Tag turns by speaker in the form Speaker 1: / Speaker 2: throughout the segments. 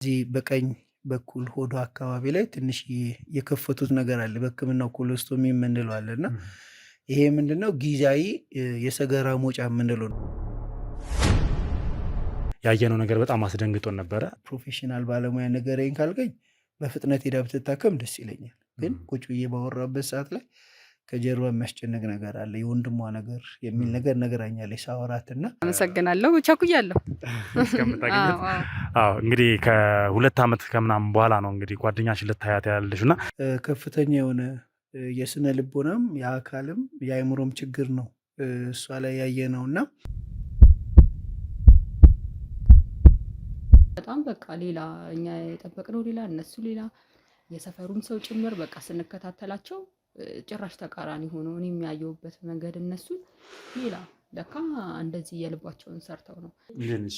Speaker 1: እዚህ በቀኝ በኩል ሆዶ አካባቢ ላይ ትንሽ የከፈቱት ነገር አለ። በሕክምናው ኮሎስቶሚ የምንለው አለ እና ይሄ ምንድነው ጊዜያዊ የሰገራ መውጫ የምንለው ነው።
Speaker 2: ያየነው ነገር በጣም አስደንግጦን ነበረ።
Speaker 1: ፕሮፌሽናል ባለሙያ ነገረኝ ካልከኝ በፍጥነት ሄዳ ብትታከም ደስ ይለኛል። ግን ቁጭ ብዬ ባወራበት ሰዓት ላይ ከጀርባ የሚያስጨንቅ ነገር አለ። የወንድሟ ነገር የሚል ነገር ነገራኛለች ሳወራትና።
Speaker 3: አመሰግናለሁ። ቸኩያለሁ
Speaker 2: እስከምታገኘት። አዎ እንግዲህ ከ2 ዓመት ከምናምን በኋላ ነው እንግዲህ ጓደኛሽ ልታያት ያለሽ እና
Speaker 1: ከፍተኛ የሆነ የስነ ልቦናም የአካልም የአእምሮም ችግር ነው እሷ ላይ ያየ ነው እና
Speaker 3: በጣም በቃ ሌላ እኛ የጠበቅነው ሌላ እነሱ ሌላ የሰፈሩን ሰው ጭምር በቃ ስንከታተላቸው ጭራሽ ተቃራኒ ሆኖ እኔ የሚያየውበት መንገድ እነሱ ሌላ ለካ እንደዚህ የልባቸውን ሰርተው ነው።
Speaker 2: ይሄንሽ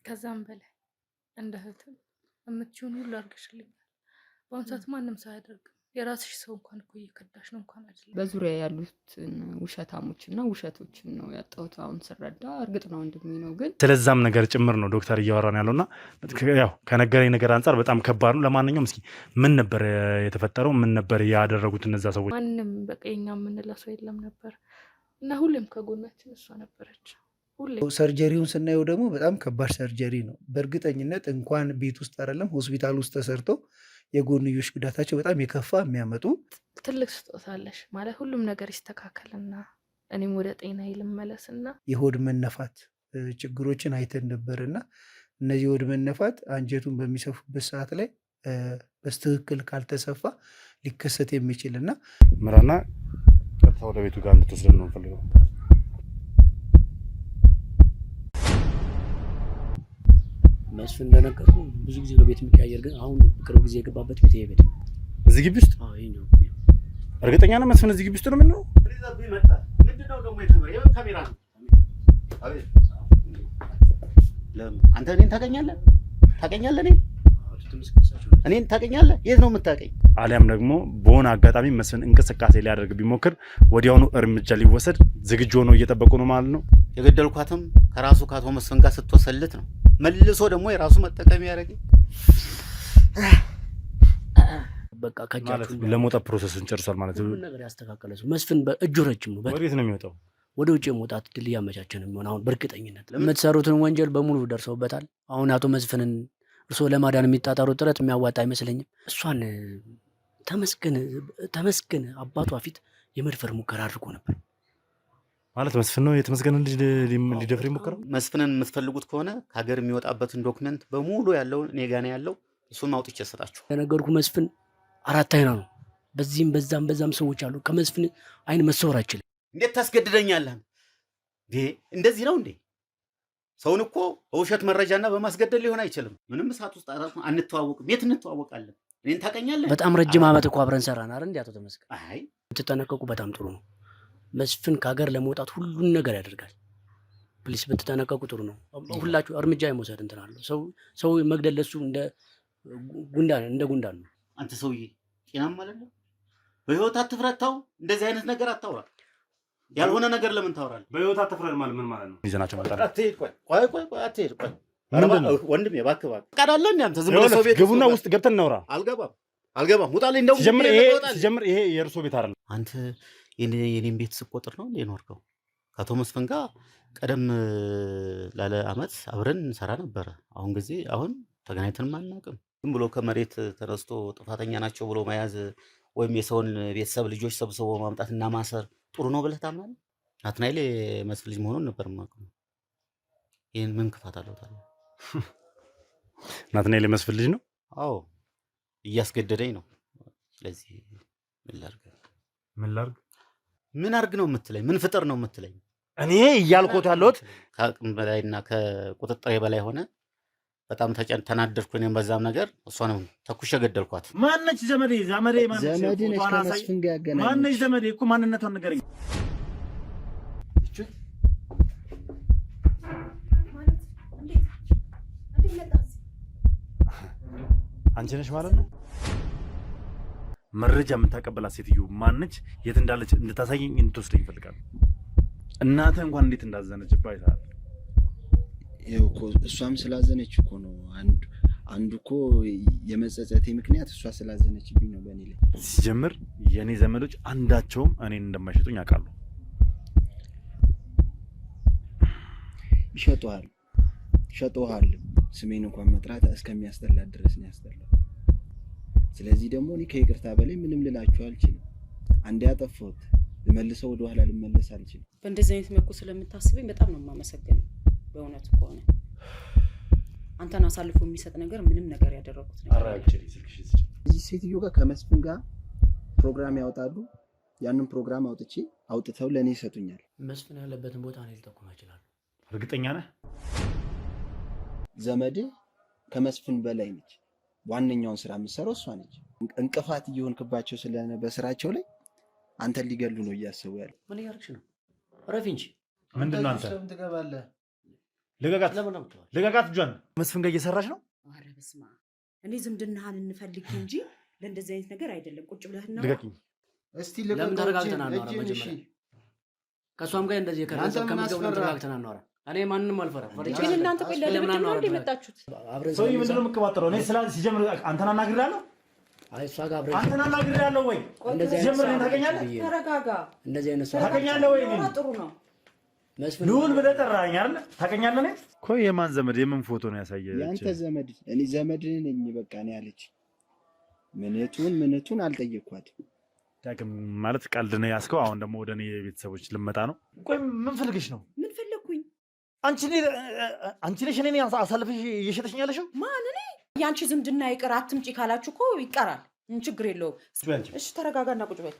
Speaker 4: ከዛም በላይ እንደ እህትም የምትችውን ሁሉ አድርገሽልኛል። በአሁኑ ሰዓት ማንም ሰው አያደርግም። የራስሽ ሰው እንኳን እኮ እየከዳሽ ነው እንኳን አይደለም።
Speaker 3: በዙሪያ ያሉትን ውሸታሞችና ውሸቶችን ነው ያጣሁት። አሁን ስረዳ እርግጥ ነው ወንድሜ ነው፣ ግን
Speaker 2: ስለዛም ነገር ጭምር ነው ዶክተር እያወራን ያለውና ያው ከነገረኝ ነገር አንጻር በጣም ከባድ ነው። ለማንኛውም እስኪ ምን ነበር የተፈጠረው? ምን ነበር ያደረጉት እነዛ ሰዎች?
Speaker 4: ማንም በቃ የኛ የምንለው ሰው የለም ነበር እና ሁሌም ከጎናችን እሷ ነበረች።
Speaker 1: ሰርጀሪውን ስናየው ደግሞ በጣም ከባድ ሰርጀሪ ነው። በእርግጠኝነት እንኳን ቤት ውስጥ አይደለም ሆስፒታል ውስጥ ተሰርቶ የጎንዮሽ ጉዳታቸው በጣም የከፋ የሚያመጡ
Speaker 4: ትልቅ ስጦታለሽ ማለት ሁሉም ነገር ይስተካከልና እኔም ወደ ጤና ልመለስና
Speaker 1: የሆድ መነፋት ችግሮችን አይተን ነበርና እነዚህ የሆድ መነፋት አንጀቱን በሚሰፉበት ሰዓት ላይ በስትክክል ካልተሰፋ ሊከሰት የሚችልና
Speaker 2: ምራና ቀጥታ ወደ ቤቱ ጋር እንድትወስደን ነው ፈልገው።
Speaker 5: መስፍን እንደነገርኩ ብዙ ጊዜ ነው ቤት የሚቀያየር፣ ግን አሁን ቅርብ ጊዜ የገባበት ቤት ይሄ ቤት
Speaker 2: እዚህ ግቢ ውስጥ።
Speaker 5: አዎ ይሄ ነው።
Speaker 2: እርግጠኛ ነህ መስፍን እዚህ ግቢ ውስጥ ነው? ምነው
Speaker 6: ምንድነው ደግሞ የምን ካሜራ ነው? አቤት ለምን አንተ እኔን ታገኛለህ? እኔን ታገኛለህ? የት ነው የምታገኝ?
Speaker 2: አሊያም ደግሞ በሆነ አጋጣሚ መስፍን እንቅስቃሴ ሊያደርግ ቢሞክር ወዲያውኑ እርምጃ ሊወሰድ ዝግጁ ሆኖ እየጠበቁ ነው ማለት ነው።
Speaker 6: የገደልኳትም ከራሱ ከአቶ መስፍን ጋር ስትወሰልት ነው። መልሶ ደግሞ የራሱ መጠቀሚያ ያደረገ
Speaker 5: በቃ
Speaker 2: ከጃችሁ ለሞጣ ፕሮሰስን ጨርሷል ማለት ነው።
Speaker 5: ነገር ያስተካከለ ሰው መስፍን በእጁ ረጅም ነው።
Speaker 2: ወዴት ነው የሚወጣው?
Speaker 5: ወደ ውጭ የመውጣት ድል እያመቻቸ ነው የሚሆን። አሁን በእርግጠኝነት የምትሰሩትን ወንጀል በሙሉ ደርሰውበታል። አሁን አቶ መስፍንን እርስዎ ለማዳን የሚጣጣሩት ጥረት የሚያዋጣ አይመስለኝም። እሷን ተመስገን አባቷ ፊት የመድፈር ሙከራ አድርጎ ነበር
Speaker 2: ማለት መስፍን ነው የተመስገን ልጅ ሊደፍር ይሞክራል።
Speaker 6: መስፍንን የምትፈልጉት ከሆነ ከሀገር የሚወጣበትን ዶክመንት በሙሉ ያለውን እኔ ጋር ነው ያለው። እሱን አውጥቼ እሰጣችሁ።
Speaker 5: ለነገርኩ መስፍን 4 አይና ነው። በዚህም በዛም ሰዎች አሉ። ከመስፍን አይን መሰወር አይችልም።
Speaker 6: እንዴት ታስገድደኛለህ እንዴ? እንደዚህ ነው እንዴ? ሰውን እኮ በውሸት መረጃና በማስገደድ ሊሆን አይችልም። ምንም ሰዓት ውስጥ አንተዋወቅም። የት እንተዋወቃለን? እኔን ታውቀኛለህ?
Speaker 5: በጣም ረጅም ዓመት እኮ አብረን ሰራን አይደል እንዴ አቶ ተመስገን?
Speaker 6: አይ
Speaker 5: ብትጠነቀቁ በጣም ጥሩ ነው። መስፍን ከሀገር ለመውጣት ሁሉን ነገር ያደርጋል። ፕሊስ ብትጠነቀቁ ጥሩ ነው። ሁላችሁ እርምጃ የመውሰድ እንትን አለው። ሰው መግደል ለሱ እንደ ጉንዳን ነው።
Speaker 6: አንተ ሰውዬ ጤናማ አይደለም። በህይወት አትፍረታው። እንደዚህ አይነት ነገር አታውራ። ያልሆነ ነገር ለምን ታወራለህ?
Speaker 2: በህይወት አትፍረድ ማለት ምን ማለት ነው? ይዘናቸው መጣ።
Speaker 6: አትሄድ። ቆይ አትሄድ። ቆይ ወንድሜ እባክህ ቀዳለ እንዴ አንተ ዝም ብለህ ሰው ቤት
Speaker 2: ግቡና ውስጥ ገብተን እናውራ።
Speaker 6: አልገባም። ውጣልኝ። እንደው
Speaker 2: ሲጀምር ይሄ የእርሶ ቤት አይደለም።
Speaker 6: አንተ የኔን ቤት ስቆጥር ነው እንዴ ኖርከው? ከአቶ መስፍን ጋር ቀደም ላለ አመት አብረን እንሰራ ነበረ። አሁን ተገናኝተን አናውቅም። ዝም ብሎ ከመሬት ተነስቶ ጥፋተኛ ናቸው ብሎ መያዝ ወይም የሰውን ቤተሰብ ልጆች ሰብስቦ ማምጣትና ማሰር ጥሩ ነው ብለህ ታምናለህ? ናትናኤል መስፍን ልጅ መሆኑን ነበር የማውቀው። ይሄን ምን ክፋት አለው ታዲያ?
Speaker 2: ናትናኤል መስፍን ልጅ ነው?
Speaker 6: አዎ እያስገደደኝ ነው። ስለዚህ ምን አርግ ነው የምትለኝ? ምን ፍጥር ነው የምትለኝ?
Speaker 2: እኔ እያልኩት ያለሁት
Speaker 6: ከአቅም በላይና ከቁጥጥሬ በላይ ሆነ። በጣም ተናደድኩ። እኔም በዛም ነገር እሷንም ተኩሼ ገደልኳት።
Speaker 7: ማነች ዘመዴ ማነች?
Speaker 1: ዘመድነች ከመስፍን ጋር ያገናኘች
Speaker 7: ማነች? ዘመዴ እኮ ማንነቷን ንገረኝ።
Speaker 2: አንቺ ነሽ ማለት ነው? መረጃ የምታቀበላት ሴትዮ ማነች? የት እንዳለች እንድታሳየኝ እንድትወስደኝ እፈልጋለሁ። እናትህ እንኳን እንዴት እንዳዘነችብህ አይተሃል።
Speaker 8: ይኸው እኮ እሷም ስላዘነች እኮ ነው አንዱ እኮ የመጸጸቴ ምክንያት እሷ ስላዘነችብኝ ነው በእኔ ላይ።
Speaker 2: ሲጀምር የእኔ ዘመዶች አንዳቸውም እኔን እንደማይሸጡኝ ያውቃሉ።
Speaker 8: ይሸጡሃል። ስሜን እንኳን መጥራት እስከሚያስጠላት ድረስ ነው ያስጠላው። ስለዚህ ደግሞ እኔ ከይቅርታ በላይ ምንም ልላችሁ አልችልም። አንዴ ያጠፋሁት ልመልሰው ወደ ኋላ ልመለስ አልችልም።
Speaker 9: በእንደዚህ አይነት መልኩ ስለምታስበኝ በጣም ነው የማመሰግነው። በእውነት ከሆነ አንተን አሳልፎ የሚሰጥ ነገር ምንም ነገር ያደረኩት ነገር
Speaker 8: እዚህ ሴትዮ ጋር ከመስፍን ጋር ፕሮግራም ያወጣሉ። ያንን ፕሮግራም አውጥተው ለእኔ ይሰጡኛል።
Speaker 5: መስፍን ያለበትን ቦታ እኔ ልጠቁም እችላለሁ።
Speaker 2: እርግጠኛ ነህ?
Speaker 8: ዘመድ ከመስፍን በላይ ነች። ዋነኛውን ስራ የምትሰራው እሷ ነች። እንቅፋት እየሆንክባቸው ስለሆነ በስራቸው ላይ አንተን ሊገሉ ነው እያሰቡ ያለው።
Speaker 5: ምን እያደረግሽ ነው? ረፊ እንጂ
Speaker 2: ምንድነው አንተ?
Speaker 8: ትገባለህ?
Speaker 2: ልቀቃት እጇን። መስፍን ጋር እየሰራች ነው።
Speaker 9: ኧረ በስመ አብ። እኔ ዝምድናህን እንፈልግ እንጂ ለእንደዚህ አይነት ነገር አይደለም። ቁጭ ብለህና
Speaker 2: ልቀቂኝ
Speaker 8: እስቲ
Speaker 5: ለምን ተረጋግተን አናወራ? መጀመሪያ ከሷም ጋር እንደዚህ ከምትገቡ ተረጋግተን አናወራ። እኔ ማንንም አልፈራም።
Speaker 9: ግን እናንተ ቆይ ለምን ነው እንደመጣችሁት?
Speaker 2: ሰው ምንድነው የምትቀባጥረው? እኔ ስላ ሲጀምር አንተን አናግሬያለሁ።
Speaker 5: አይ እሷ ጋር አብረን
Speaker 2: አንተን አናግሬያለሁ ወይ? ሲጀምር እኔን ታውቀኛለህ?
Speaker 9: ተረጋጋ።
Speaker 5: እንደዚህ አይነት ሰው
Speaker 2: ታውቀኛለህ ወይ?
Speaker 9: ጥሩ ነው።
Speaker 5: መስፍን
Speaker 2: ልዑል ብለህ ጠራኸኝ አይደል? ታውቀኛለህ? እኔ እኮ የማን ዘመድ የምን ፎቶ ነው ያሳየህ?
Speaker 8: ያንተ ዘመድ። እኔ ዘመድ ነኝ በቃ ነው ያለች። ምንቱን አልጠየኳትም።
Speaker 2: ዳግም ማለት ቀልድ ነው ያስከው። አሁን ደግሞ ወደ እኔ ቤተሰቦች ልመጣ ነው። ቆይ ምን ፈልግሽ ነው?
Speaker 9: ምን ፈለኩኝ?
Speaker 2: አንቺ ነሽ እኔን አሳልፈሽ እየሸጠሽኝ ያለሽው?
Speaker 9: ማን እኔ? ያንቺ ዝምድና ይቅር አትምጪ ካላችሁ እኮ ይቀራል። ችግር የለውም። እሺ ተረጋጋና ቁጭ በይ።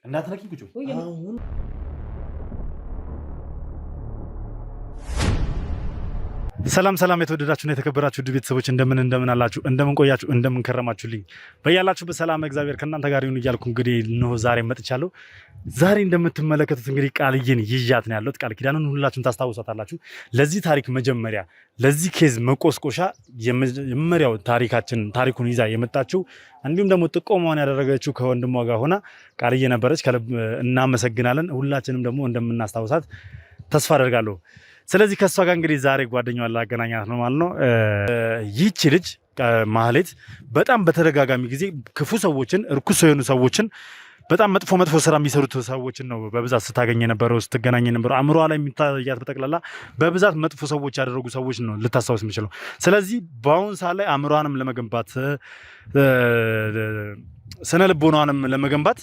Speaker 2: እንዳትነኪኝ ቁጭ በይ።
Speaker 8: አሁን
Speaker 2: ሰላም የተወደዳችሁና የተከበራችሁ ውድ ቤተሰቦች እንደምን አላችሁ? እንደምን ቆያችሁ? እንደምን ከረማችሁልኝ? በያላችሁ በሰላም እግዚአብሔር ከእናንተ ጋር ይሁን እያልኩ እንግዲህ እነሆ ዛሬ መጥቻለሁ። ዛሬ እንደምትመለከቱት እንግዲህ ቃልዬን ይዣት ነው ያለሁት። ቃል ኪዳንን ሁላችሁም ታስታውሳታላችሁ። ለዚህ ታሪክ መጀመሪያ ለዚህ ኬዝ መቆስቆሻ የመጀመሪያው ታሪኩን ይዛ የመጣችው እንዲሁም ደግሞ ጥቆማዋን ያደረገችው ከወንድሟ ጋር ሆና ቃልዬ ነበረች። ከልብ እናመሰግናለን። ሁላችንም ደግሞ እንደምናስታውሳት ተስፋ አደርጋለሁ። ስለዚህ ከሷ ጋር እንግዲህ ዛሬ ጓደኛዋን ላገናኛት ነው ማለት ነው። ይህቺ ልጅ ማህሌት በጣም በተደጋጋሚ ጊዜ ክፉ ሰዎችን፣ እርኩስ የሆኑ ሰዎችን፣ በጣም መጥፎ ስራ የሚሰሩት ሰዎችን ነው በብዛት ስታገኝ የነበረው፣ ስትገናኝ የነበረው። አእምሯ ላይ የሚታያት በጠቅላላ በብዛት መጥፎ ሰዎች ያደረጉ ሰዎች ነው ልታስታውስ የምችለው። ስለዚህ በአሁኑ ሰዓት ላይ አእምሯንም ለመገንባት ስነ ልቦናዋንም ለመገንባት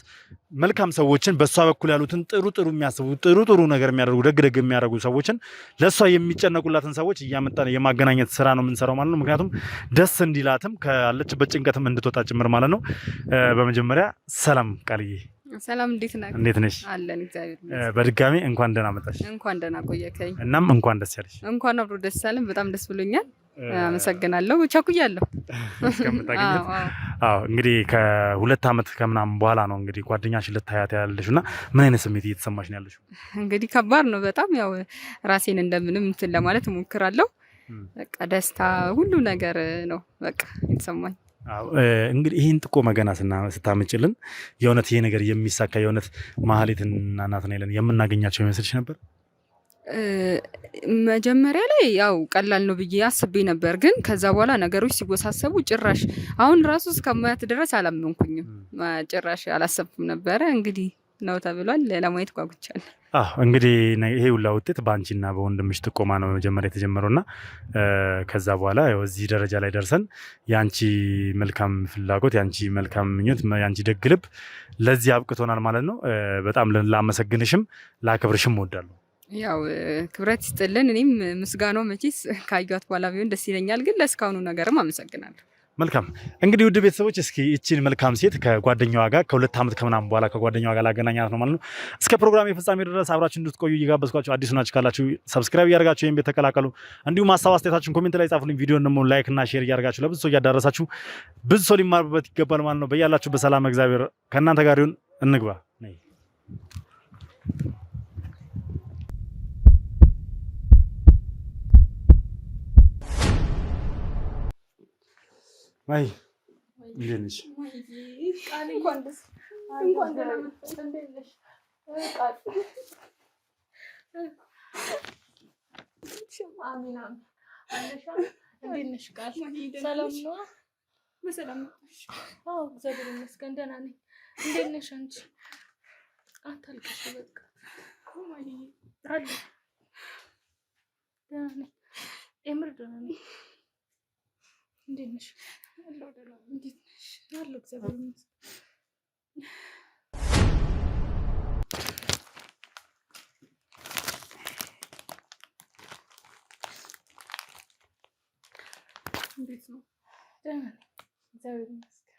Speaker 2: መልካም ሰዎችን በእሷ በኩል ያሉትን ጥሩ የሚያስቡ ጥሩ ነገር የሚያደርጉ ደግ የሚያደርጉ ሰዎችን ለእሷ የሚጨነቁላትን ሰዎች እያመጣን የማገናኘት ስራ ነው የምንሰራው ማለት ነው። ምክንያቱም ደስ እንዲላትም ካለችበት ጭንቀትም እንድትወጣ ጭምር ማለት ነው። በመጀመሪያ ሰላም ቃልዬ።
Speaker 3: ሰላም እንዴት ነሽ?
Speaker 2: አለን እግዚአብሔር። በድጋሚ እንኳን ደህና መጣሽ።
Speaker 3: እንኳን ደህና ቆየከኝ።
Speaker 2: እናም እንኳን ደስ ያለሽ።
Speaker 3: እንኳን አብሮ ደስ ያለን። በጣም ደስ ብሎኛል። አመሰግናለሁ። ቸኩያለሁ
Speaker 2: እስከምታገኘት። እንግዲህ ከ2 ዓመት ከምናምን በኋላ ነው እንግዲህ ጓደኛሽን ልታያት ያለሽው እና ምን አይነት ስሜት እየተሰማሽ ነው ያለሽው?
Speaker 3: እንግዲህ ከባድ ነው በጣም። ያው ራሴን እንደምንም እንትን ለማለት እሞክራለሁ። በቃ ደስታ ሁሉ ነገር ነው በቃ የተሰማኝ።
Speaker 2: እንግዲህ ይህን ጥቆማ ገና ስታመጭልን የእውነት ይሄ ነገር የሚሳካ የእውነት ማህሌትና ናትናኤልን የምናገኛቸው ይመስልሽ ነበር?
Speaker 3: መጀመሪያ ላይ ያው ቀላል ነው ብዬ አስቤ ነበር። ግን ከዛ በኋላ ነገሮች ሲወሳሰቡ ጭራሽ አሁን ራሱ እስከማያት ድረስ አላመንኩኝም። ጭራሽ አላሰብኩም ነበረ። እንግዲህ ነው ተብሏል። ለማየት ጓጉቻለሁ።
Speaker 2: እንግዲህ ይሄ ሁላ ውጤት በአንቺና በወንድምሽ ጥቆማ ነው መጀመሪያ የተጀመረውና ከዛ በኋላ እዚህ ደረጃ ላይ ደርሰን የአንቺ መልካም ፍላጎት፣ የአንቺ መልካም ምኞት፣ የአንቺ ደግ ልብ ለዚህ አብቅቶናል ማለት ነው። በጣም ላመሰግንሽም ላከብርሽም እወዳለሁ።
Speaker 3: ያው ክብረት ይስጥልን። እኔም ምስጋናው መቼስ ካዩት በኋላ ቢሆን ደስ ይለኛል። ግን ለእስካሁኑ ነገርም አመሰግናለሁ።
Speaker 2: መልካም እንግዲህ ውድ ቤተሰቦች እስኪ እቺን መልካም ሴት ከጓደኛዋ ጋር ከ2 ዓመት ከምናምን በኋላ ከጓደኛዋ ጋር ላገናኛት ነው ማለት ነው። እስከ ፕሮግራም የፍጻሜ ድረስ አብራችሁ እንድትቆዩ እየጋበዝኳችሁ፣ አዲስ ናችሁ ካላችሁ ሰብስክራይብ እያደረጋችሁ ይሄን ቤት ተቀላቀሉ። እንዲሁም ሀሳብ አስተያየታችሁን ኮሜንት ላይ ጻፉልኝ። ቪዲዮን ደግሞ ላይክ እና ሼር እያደረጋችሁ ለብዙ ሰው እያዳረሳችሁ ብዙ ሰው ሊማርበት ይገባል ማለት ነው። በያላችሁ በሰላም እግዚአብሔር ከእናንተ ጋር ይሁን። እንግባ ነይ እንዴት ነሽ?
Speaker 4: ቃል እንኳን ደህና መጣሽ። እንዴት ነሽ? ቃል አሚና አለሻ። እንዴት ነሽ ቃል? ሰላም ነው? በሰላም መጣሽ? አዎ እግዚአብሔር ይመስገን ደህና ነኝ። እንዴት ነሽ አንቺ? አታልቅሽ በቃ አለ ደህና ነኝ። የምር ደህና ነኝ። እንዴት ነሽ? አለሁ ደህና ነኝ። እንዴት ነሽ? አለሁ እግዚአብሔር ይመስገን። እንዴት ነው? ደህና ነኝ እግዚአብሔር ይመስገን።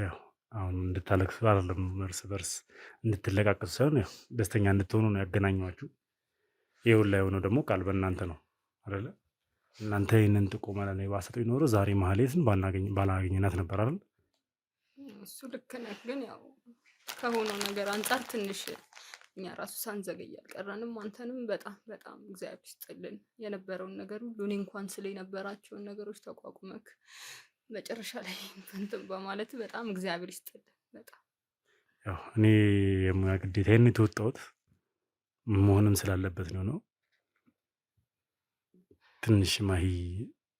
Speaker 2: ያው አሁን እንድታለቅሱ አይደለም እርስ በርስ እንድትለቃቀሱ ሳይሆን ያው ደስተኛ እንድትሆኑ ነው ያገናኘኋችሁ። ይህ ሁላ የሆነው ደግሞ ቃል በእናንተ ነው አይደለ? እናንተ ይህንን ጥቆማ ላይ ባሰጠው ይኖረው ዛሬ ማህሌትን ባላገኘናት ነበር አይደል?
Speaker 3: እሱ ልክ ነህ፣ ግን ያው ከሆነው ነገር አንጻር ትንሽ እኛ ራሱ ሳንዘገይ አልቀረንም። አንተንም በጣም በጣም እግዚአብሔር ይስጥልን የነበረውን ነገር ሁሉ እኔ እንኳን ስለ የነበራቸውን ነገሮች ተቋቁመክ መጨረሻ ላይ እንትን በማለት በጣም እግዚአብሔር ይስጥልን። በጣም
Speaker 2: ያው እኔ የሙያ ግዴታዬን የተወጣሁት መሆንም ስላለበት ነው። ትንሽ ማሂ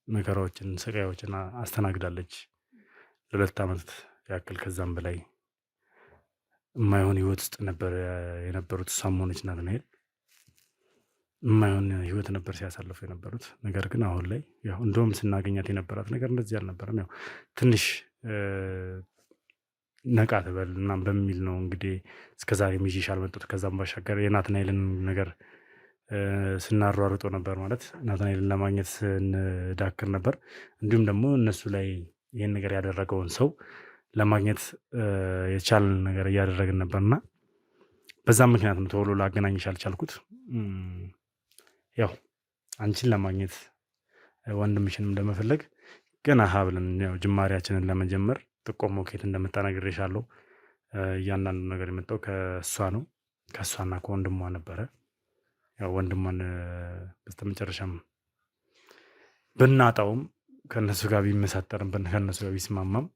Speaker 2: መከራዎችን ስቃዮችን አስተናግዳለች ለ2 ዓመት ያክል ከዛም በላይ የማይሆን ህይወት ውስጥ ነበር የነበሩት። እሷም ሆነች ናትናኤል የማይሆን ህይወት ነበር ሲያሳልፉ የነበሩት። ነገር ግን አሁን ላይ ያው እንደውም ስናገኛት የነበራት ነገር እንደዚህ አልነበረም። ያው ትንሽ ነቃ ትበል ምናምን በሚል ነው እንግዲህ እስከዛሬ ይዤሽ አልመጣሁት። ከዛም ባሻገር የናትናኤልን ነገር ስናሯሩጦ ነበር ማለት ናትናኤልን ለማግኘት ስንዳክር ነበር። እንዲሁም ደግሞ እነሱ ላይ ይህን ነገር ያደረገውን ሰው ለማግኘት የቻልን ነገር እያደረግን ነበርና በዛም ምክንያት ነው ቶሎ ላገናኝሽ አልቻልኩት። ያው አንቺን ለማግኘት ወንድምሽንም ለመፈለግ ገና ሀብልን ያው ጅማሬያችንን ለመጀመር ጥቆማው ከየት እንደመጣ ነግሬሻለሁ። እያንዳንዱ ነገር የመጣው ከእሷ ነው፣ ከእሷና ከወንድሟ ነበረ። ያው ወንድሟን በስተመጨረሻም ብናጣውም ከእነሱ ጋር ቢመሳጠርም ከእነሱ ጋር ቢስማማም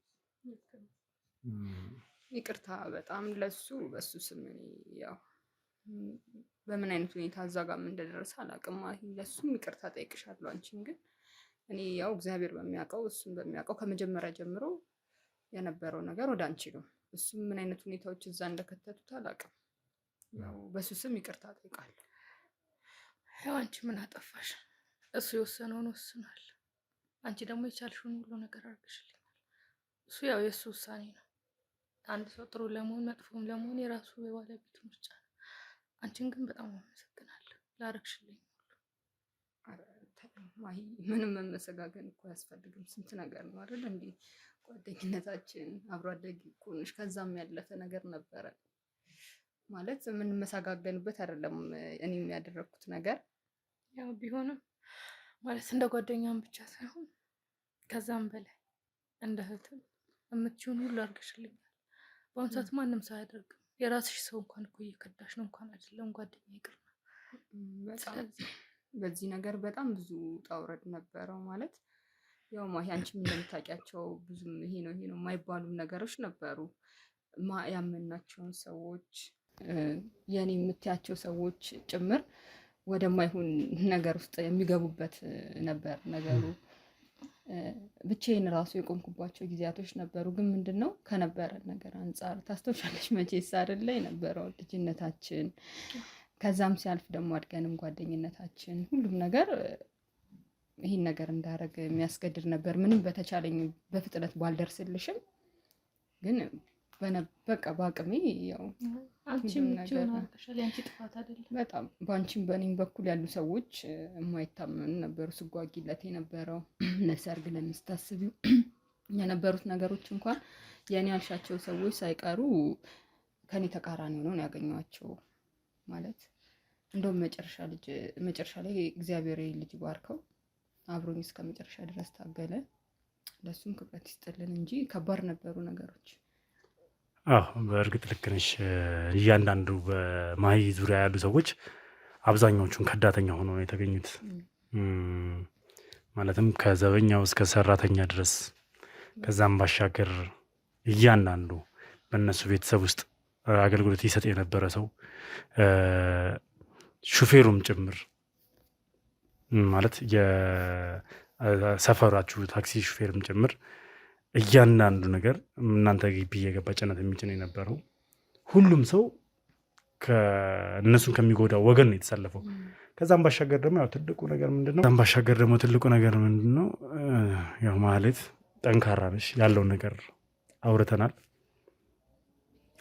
Speaker 3: ይቅርታ በጣም ለሱ በሱ ስም ያው በምን አይነት ሁኔታ እዛ ጋር እንደደረሰ አላውቅም። ለሱም ይቅርታ ጠይቅሻለሁ። አንቺን ግን እኔ ያው እግዚአብሔር በሚያውቀው እሱም በሚያውቀው ከመጀመሪያ ጀምሮ የነበረው ነገር ወደ አንቺ ነው። እሱም ምን አይነት ሁኔታዎች እዛ እንደከተቱት አላውቅም። ያው በሱ ስም ይቅርታ ጠይቃለሁ።
Speaker 4: ያው አንቺ ምን አጠፋሽ? እሱ የወሰነውን ወስኗል። አንቺ ደግሞ የቻልሽውን ሁሉ ነገር አድርገሽልኛል። እሱ ያው የእሱ ውሳኔ ነው። አንድ ሰው ጥሩ ለመሆን መጥፎም ለመሆን የራሱ የባለቤቱ ምርጫ ነው። አንቺን ግን በጣም አመሰግናለሁ ላረግሽልኝ ሁሉ።
Speaker 3: ምንም መመሰጋገን እኮ አያስፈልግም። ስንት ነገር ነው አይደል? እንዲህ ጓደኝነታችን አብሮ አደግ እኮ ነሽ። ከዛም ያለፈ ነገር ነበረ ማለት የምንመሰጋገንበት አይደለም። እኔ የሚያደረግኩት ነገር
Speaker 4: ያው ቢሆንም ማለት እንደ ጓደኛም ብቻ ሳይሆን ከዛም በላይ እንደ እህትም የምትችውን ሁሉ አድርገሽልኛል። በአሁኑ ሰዓት ማንም ሰው አያደርግም። የራስሽ ሰው እንኳን እኮ እየከዳሽ ነው፣ እንኳን አይደለም ጓደኛ ይቅርና።
Speaker 3: ስለዚህ በዚህ ነገር በጣም ብዙ ውጣ ውረድ ነበረው ማለት ያው ማሂ አንቺም እንደምታውቂያቸው ብዙም ይሄ ነው የማይባሉ ነገሮች ነበሩ። ያመናቸውን ሰዎች የኔ የምትያቸው ሰዎች ጭምር ወደማይሆን ነገር ውስጥ የሚገቡበት ነበር ነገሩ። ብቻዬን ራሱ የቆምኩባቸው ጊዜያቶች ነበሩ። ግን ምንድነው ከነበረ ነገር አንጻር ታስታውሻለሽ መቼስ አይደለ የነበረው ልጅነታችን፣ ከዛም ሲያልፍ ደግሞ አድገንም ጓደኝነታችን፣ ሁሉም ነገር ይህን ነገር እንዳደረግ የሚያስገድድ ነበር። ምንም በተቻለኝ በፍጥነት ባልደርስልሽም ግን በቃ በአቅሜ ያው
Speaker 4: አንቺም ምንጭውን አርቀሻል። ያንቺ ጥፋት አይደለም።
Speaker 3: በጣም በአንቺም በእኔም በኩል ያሉ ሰዎች የማይታመኑ ነበሩ። ስጓጊለት የነበረው ለሰርግ ለምስታስቢው የነበሩት ነገሮች እንኳን የኔ ያልሻቸው ሰዎች ሳይቀሩ ከኔ ተቃራኒ ሆነው ያገኟቸው ማለት እንደውም መጨረሻ ላይ እግዚአብሔር ልጅ ባርከው አብሮኝ እስከ መጨረሻ ድረስ ታገለ። ለሱም ክብረት ይስጥልን እንጂ ከባድ ነበሩ ነገሮች።
Speaker 2: በእርግጥ ልክ ነሽ። እያንዳንዱ በማሂ ዙሪያ ያሉ ሰዎች አብዛኛዎቹን ከዳተኛ ሆኖ ነው የተገኙት። ማለትም ከዘበኛው እስከ ሰራተኛ ድረስ ከዛም ባሻገር እያንዳንዱ በእነሱ ቤተሰብ ውስጥ አገልግሎት ይሰጥ የነበረ ሰው ሹፌሩም ጭምር ማለት የሰፈራችሁ ታክሲ ሹፌርም ጭምር እያንዳንዱ ነገር እናንተ ግቢ እየገባ ጭነት የሚጭን የነበረው ሁሉም ሰው ከእነሱን ከሚጎዳው ወገን ነው የተሰለፈው። ከዛም ባሻገር ደግሞ ያው ትልቁ ነገር ምንድነው ያው ማለት ጠንካራ ነሽ ያለውን ነገር አውርተናል።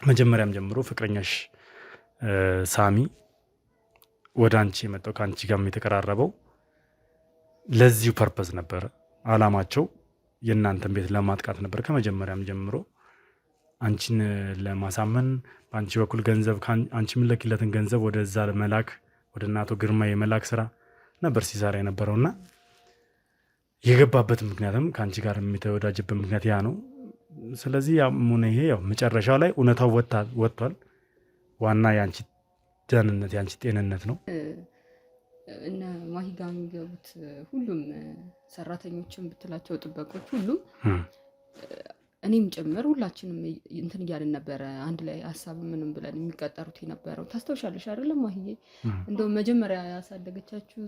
Speaker 2: መጀመሪያም ጀምሮ ፍቅረኛሽ ሳሚ ወደ አንቺ የመጣው ከአንቺ ጋርም የተቀራረበው ለዚሁ ፐርፐዝ ነበረ። አላማቸው የእናንተን ቤት ለማጥቃት ነበር ከመጀመሪያም ጀምሮ አንቺን ለማሳመን በአንቺ በኩል ገንዘብ አንቺ የምትልኪለትን ገንዘብ ወደዛ መላክ ወደ እናቶ ግርማ የመላክ ስራ ነበር ሲሰራ የነበረውና የገባበት ምክንያትም ከአንቺ ጋር የሚተወዳጅበት ምክንያት ያ ነው። ስለዚህ ይሄ ያው መጨረሻው ላይ እውነታው ወጥቷል። ዋና የአንቺ ደህንነት የአንቺ ጤንነት ነው።
Speaker 3: እነ ማሂ ጋር የሚገቡት ሁሉም ሰራተኞችን ብትላቸው ጥበቆች ሁሉም እኔም ጭምር ሁላችንም እንትን እያልን ነበረ አንድ ላይ ሀሳብ ምንም ብለን የሚቀጠሩት የነበረው ታስታውሻለሽ አይደለም ማሂዬ? እንደውም መጀመሪያ ያሳደገቻችሁ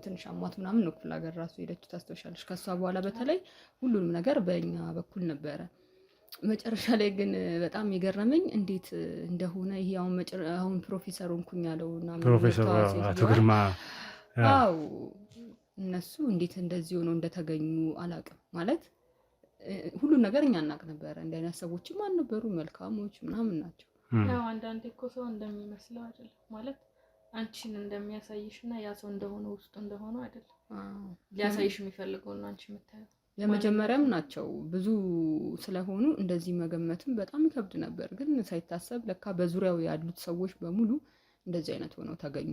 Speaker 3: ትንሽ አሟት ምናምን ነው ክፍለ ሀገር ራሱ ሄደችው ታስታውሻለሽ? ከሷ በኋላ በተለይ ሁሉንም ነገር በእኛ በኩል ነበረ። መጨረሻ ላይ ግን በጣም የገረመኝ እንዴት እንደሆነ ይሄ አሁን ፕሮፌሰር ሆንኩኝ ያለውና
Speaker 2: ፕሮፌሰር አቶ ግርማ
Speaker 3: አው እነሱ እንዴት እንደዚህ ሆነው እንደተገኙ አላውቅም። ማለት ሁሉ ነገር እኛ እናውቅ ነበረ። እንደ አይነት ሰዎችም አልነበሩ መልካሞች ምናምን ናቸው።
Speaker 4: ያው አንዳንዴ እኮ ሰው እንደሚመስለው አይደለም ማለት አንቺን እንደሚያሳይሽና ያ ሰው እንደሆነ ውስጡ እንደሆነ አይደለም ሊያሳይሽ የሚፈልገውና አንቺ የምታየው
Speaker 3: የመጀመሪያም ናቸው። ብዙ ስለሆኑ እንደዚህ መገመትም በጣም ይከብድ ነበር። ግን ሳይታሰብ ለካ በዙሪያው ያሉት ሰዎች በሙሉ እንደዚህ አይነት ሆነው ተገኙ።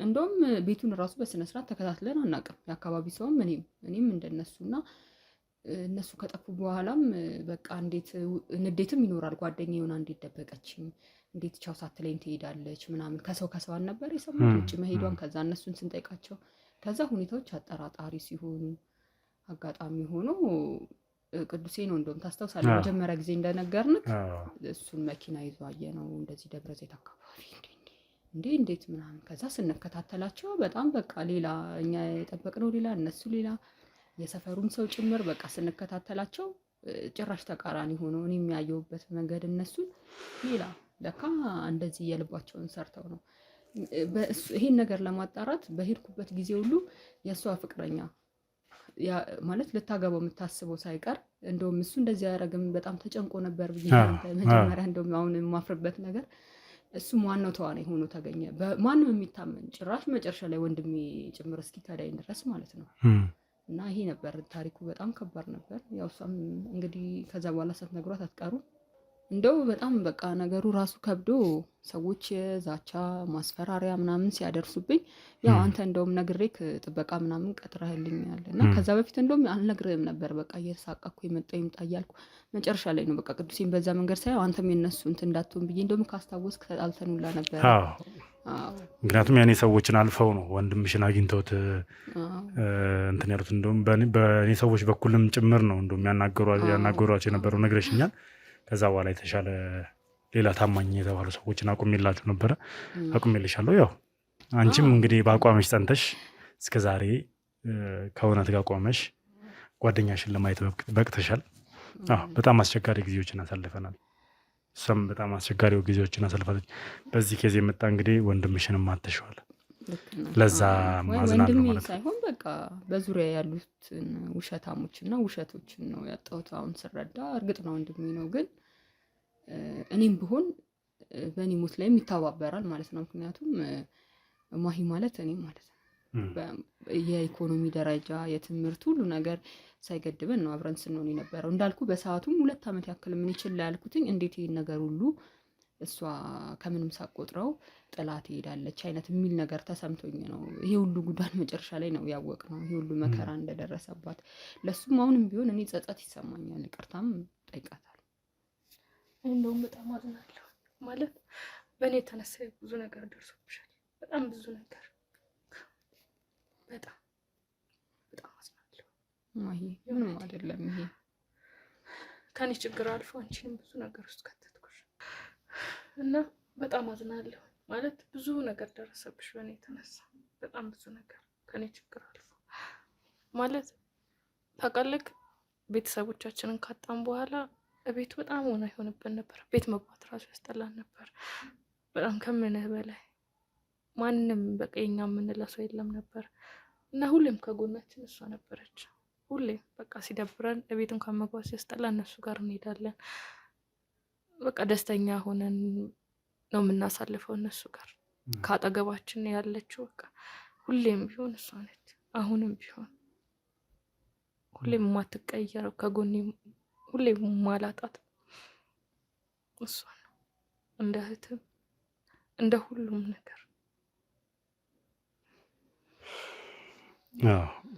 Speaker 3: እንደውም ቤቱን ራሱ በስነ ስርዓት ተከታትለን አናውቅም። የአካባቢ ሰውም እኔም እንደነሱና እነሱ ከጠፉ በኋላም በቃ እንዴት ንዴትም ይኖራል። ጓደኛዬ ሆና እንዴት ደበቀችኝ፣ እንዴት ቻው ሳትለኝ ትሄዳለች ምናምን ከሰው ነበር የሰማሁት ውጭ መሄዷን። ከዛ እነሱን ስንጠይቃቸው ከዛ ሁኔታዎች አጠራጣሪ ሲሆኑ አጋጣሚ ሆኖ ቅዱሴ ነው እንደውም ታስታውሳለህ መጀመሪያ ጊዜ እንደነገርንክ እሱን መኪና ይዞ አየነው እንደዚህ ደብረ ዘይት አካባቢ እንዴት ምናምን። ከዛ ስንከታተላቸው በጣም በቃ ሌላ እኛ የጠበቅነው ሌላ እነሱ ሌላ የሰፈሩም ሰው ጭምር በቃ ስንከታተላቸው ጭራሽ ተቃራኒ ሆኖ እኔ የሚያየውበት መንገድ እነሱን ሌላ ለካ እንደዚህ የልባቸውን ሰርተው ነው። ይሄን ነገር ለማጣራት በሄድኩበት ጊዜ ሁሉ የእሷ ፍቅረኛ ማለት ልታገባው የምታስበው ሳይቀር እንደውም እሱ እንደዚህ ያደረግም በጣም ተጨንቆ ነበር ብዬ መጀመሪያ እንደውም አሁን የማፍርበት ነገር እሱም ዋናው ተዋናይ ሆኖ ተገኘ። ማንም የሚታመን ጭራሽ መጨረሻ ላይ ወንድሜ ጭምር እስኪ ከዳይ ድረስ ማለት ነው። እና ይሄ ነበር ታሪኩ። በጣም ከባድ ነበር። ያው እሷም እንግዲህ ከዛ በኋላ ሳትነግሯት አትቀሩም። እንደው በጣም በቃ ነገሩ ራሱ ከብዶ ሰዎች ዛቻ ማስፈራሪያ ምናምን ሲያደርሱብኝ ያው አንተ እንደውም ነግሬክ ጥበቃ ምናምን ቀጥረህልኛል እና ከዛ በፊት እንደውም አልነግርህም ነበር። በቃ እየተሳቀቅኩ የመጣው ይምጣ እያልኩ መጨረሻ ላይ ነው በቃ ቅዱሴን በዛ መንገድ ሳይሆን አንተም የነሱ እንትን እንዳትሆን ብዬ እንደውም ካስታወስክ ተጣልተን ሁላ ነበር።
Speaker 2: ምክንያቱም ያኔ ሰዎችን አልፈው ነው ወንድምሽን አግኝተውት እንትን ያሉት። እንደውም በእኔ ሰዎች በኩልም ጭምር ነው እንደውም ያናገሯቸው የነበረው ነግረሽኛል። ከዛ በኋላ የተሻለ ሌላ ታማኝ የተባሉ ሰዎችን አቁሜላችሁ ነበረ። አቁሜልሻለሁ። ያው አንቺም እንግዲህ በአቋምሽ ጸንተሽ እስከዛሬ ከእውነት ጋር ቆመሽ ጓደኛሽን ለማየት በቅተሻል። በጣም አስቸጋሪ ጊዜዎችን አሳልፈናል። እሷም በጣም አስቸጋሪ ጊዜዎችን አሳልፋለች። በዚህ ኬዝ የመጣ እንግዲህ ወንድምሽንም አትሸዋል። ለዛ ማዝናለሁ ማለት
Speaker 3: ሳይሆን በቃ በዙሪያ ያሉትን ውሸታሞችና ውሸቶችን ነው ያጣሁት። አሁን ስረዳ እርግጥ ነው ወንድሜ ነው፣ ግን እኔም ብሆን በእኔ ሞት ላይም ይተባበራል ማለት ነው። ምክንያቱም ማሂ ማለት እኔ ማለት ነው። የኢኮኖሚ ደረጃ የትምህርት ሁሉ ነገር ሳይገድበን ነው አብረን ስንሆን የነበረው። እንዳልኩ በሰዓቱም 2 ዓመት ያክል ምን ይችላል ያልኩትኝ እንዴት ይሄን ነገር ሁሉ እሷ ከምንም ሳቆጥረው ጥላት ትሄዳለች አይነት የሚል ነገር ተሰምቶኝ ነው። ይሄ ሁሉ ጉዳን መጨረሻ ላይ ነው ያወቅነው፣ ይሄ ሁሉ መከራ እንደደረሰባት። ለሱም አሁንም ቢሆን እኔ ጸጸት ይሰማኛል፣ ይቅርታም ጠይቃታለሁ።
Speaker 4: እንደውም በጣም አዝናለሁ ማለት በእኔ የተነሳ ብዙ ነገር ደርሶብሻል፣ በጣም ብዙ ነገር፣ በጣም አዝናለሁ።
Speaker 3: ማሂ ምንም አይደለም ይሄ
Speaker 4: ከኔ ችግር አልፎ አንቺንም ብዙ ነገር ውስጥ ከተትኩሽ እና በጣም አዝናለሁ። ማለት ብዙ ነገር ደረሰብሽ በእኔ የተነሳ በጣም ብዙ ነገር ከኔ ችግር አልፎ ማለት ታውቃለህ። ቤተሰቦቻችንን ካጣን በኋላ ቤቱ በጣም ሆና ይሆንብን ነበር። ቤት መግባት ራሱ ያስጠላን ነበር በጣም ከምንህ በላይ። ማንም በቃ የኛ የምንለው ሰው የለም ነበር እና ሁሌም ከጎናችን እሷ ነበረች። ሁሌም በቃ ሲደብረን ቤት እንኳን መግባት ሲያስጠላ እነሱ ጋር እንሄዳለን። በቃ ደስተኛ ሆነን ነው የምናሳልፈው እነሱ ጋር። ካጠገባችን ያለችው በቃ ሁሌም ቢሆን እሷ ነች። አሁንም ቢሆን ሁሌም የማትቀየረው ከጎኔ ሁሌም ማላጣት እሷ ነው። እንደ እህትም እንደ ሁሉም ነገር።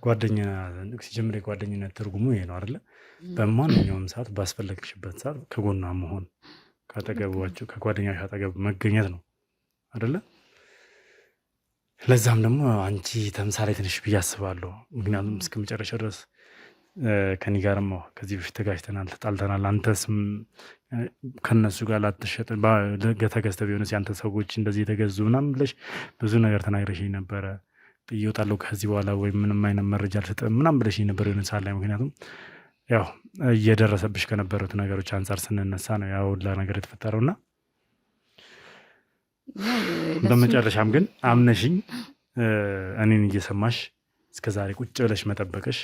Speaker 2: ጓደኛ ሲጀምር የጓደኝነት ትርጉሙ ይሄ ነው አይደለ? በማንኛውም ሰዓት ባስፈለግሽበት ሰዓት ከጎኗ መሆን፣ ካጠገባችሁ ከጓደኛሽ አጠገብ መገኘት ነው አይደለ? ለዛም ደግሞ አንቺ ተምሳሌት ነሽ ብዬ አስባለሁ። ምክንያቱም እስከ መጨረሻ ድረስ ከኔ ጋርም ከዚህ በፊት ተጋጭተናል፣ ተጣልተናል። አንተስም ከነሱ ጋር ላትሸጥ ተገዝተህ ቢሆንስ ያንተ ሰዎች እንደዚህ የተገዙ ምናምን ብለሽ ብዙ ነገር ተናግረሽኝ ነበረ። ጥዬ እወጣለሁ ከዚህ በኋላ ወይም ምንም አይነት መረጃ አልሰጥም ምናምን ብለሽኝ ነበር የሆነ ሰዓት ላይ። ምክንያቱም ያው እየደረሰብሽ ከነበሩት ነገሮች አንጻር ስንነሳ ነው ያው ሁላ ነገር የተፈጠረው እና በመጨረሻም ግን አምነሽኝ እኔን እየሰማሽ እስከዛሬ ቁጭ ብለሽ መጠበቅሽ፣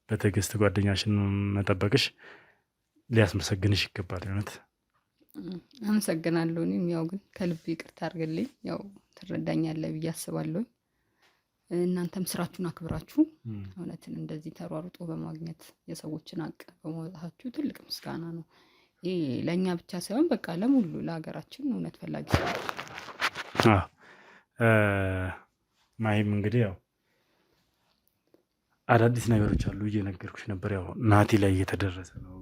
Speaker 2: በትዕግስት ጓደኛሽን መጠበቅሽ ሊያስመሰግንሽ ይገባል። እውነት
Speaker 3: አመሰግናለሁ። እኔም ያው ግን ከልብ ይቅርታ አድርግልኝ። ያው ትረዳኛለህ ብዬ አስባለሁ። እናንተም ስራችሁን አክብራችሁ እውነትን እንደዚህ ተሯሩጦ በማግኘት የሰዎችን ሀቅ በማውጣታችሁ ትልቅ ምስጋና ነው። ይሄ ለእኛ ብቻ ሳይሆን በቃ ለሙሉ ለሀገራችን እውነት ፈላጊ
Speaker 2: ማሂም እንግዲህ ያው አዳዲስ ነገሮች አሉ እየነገርኩሽ ነበር። ያው ናቲ ላይ እየተደረሰ ነው።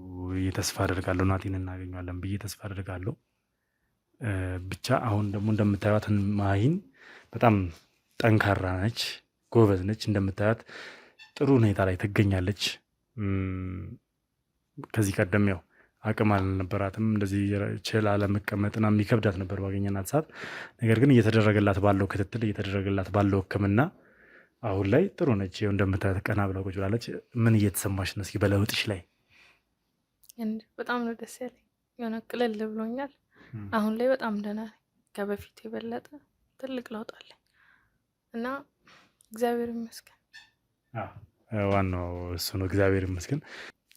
Speaker 2: ተስፋ አደርጋለሁ ናቲን እናገኘዋለን ብዬ ተስፋ አደርጋለሁ። ብቻ አሁን ደግሞ እንደምታዩት ማሂን በጣም ጠንካራ ነች፣ ጎበዝ ነች። እንደምታዩት ጥሩ ሁኔታ ላይ ትገኛለች። ከዚህ ቀደም ያው አቅም አልነበራትም እንደዚህ ችላ ለመቀመጥና የሚከብዳት ነበር ባገኘናት ሰዓት። ነገር ግን እየተደረገላት ባለው ክትትል እየተደረገላት ባለው ሕክምና አሁን ላይ ጥሩ ነች። ይኸው እንደምታዩት ቀና ብላ ቁጭ ብላለች። ምን እየተሰማሽ ነው? እስኪ በለውጥሽ ላይ።
Speaker 4: በጣም ነው ደስ ያለኝ። የሆነ ቅልል ብሎኛል። አሁን ላይ በጣም ደህና ነኝ። ከበፊቱ የበለጠ ትልቅ ለውጥ አለኝ እና እግዚአብሔር ይመስገን።
Speaker 2: ዋናው እሱ ነው። እግዚአብሔር ይመስገን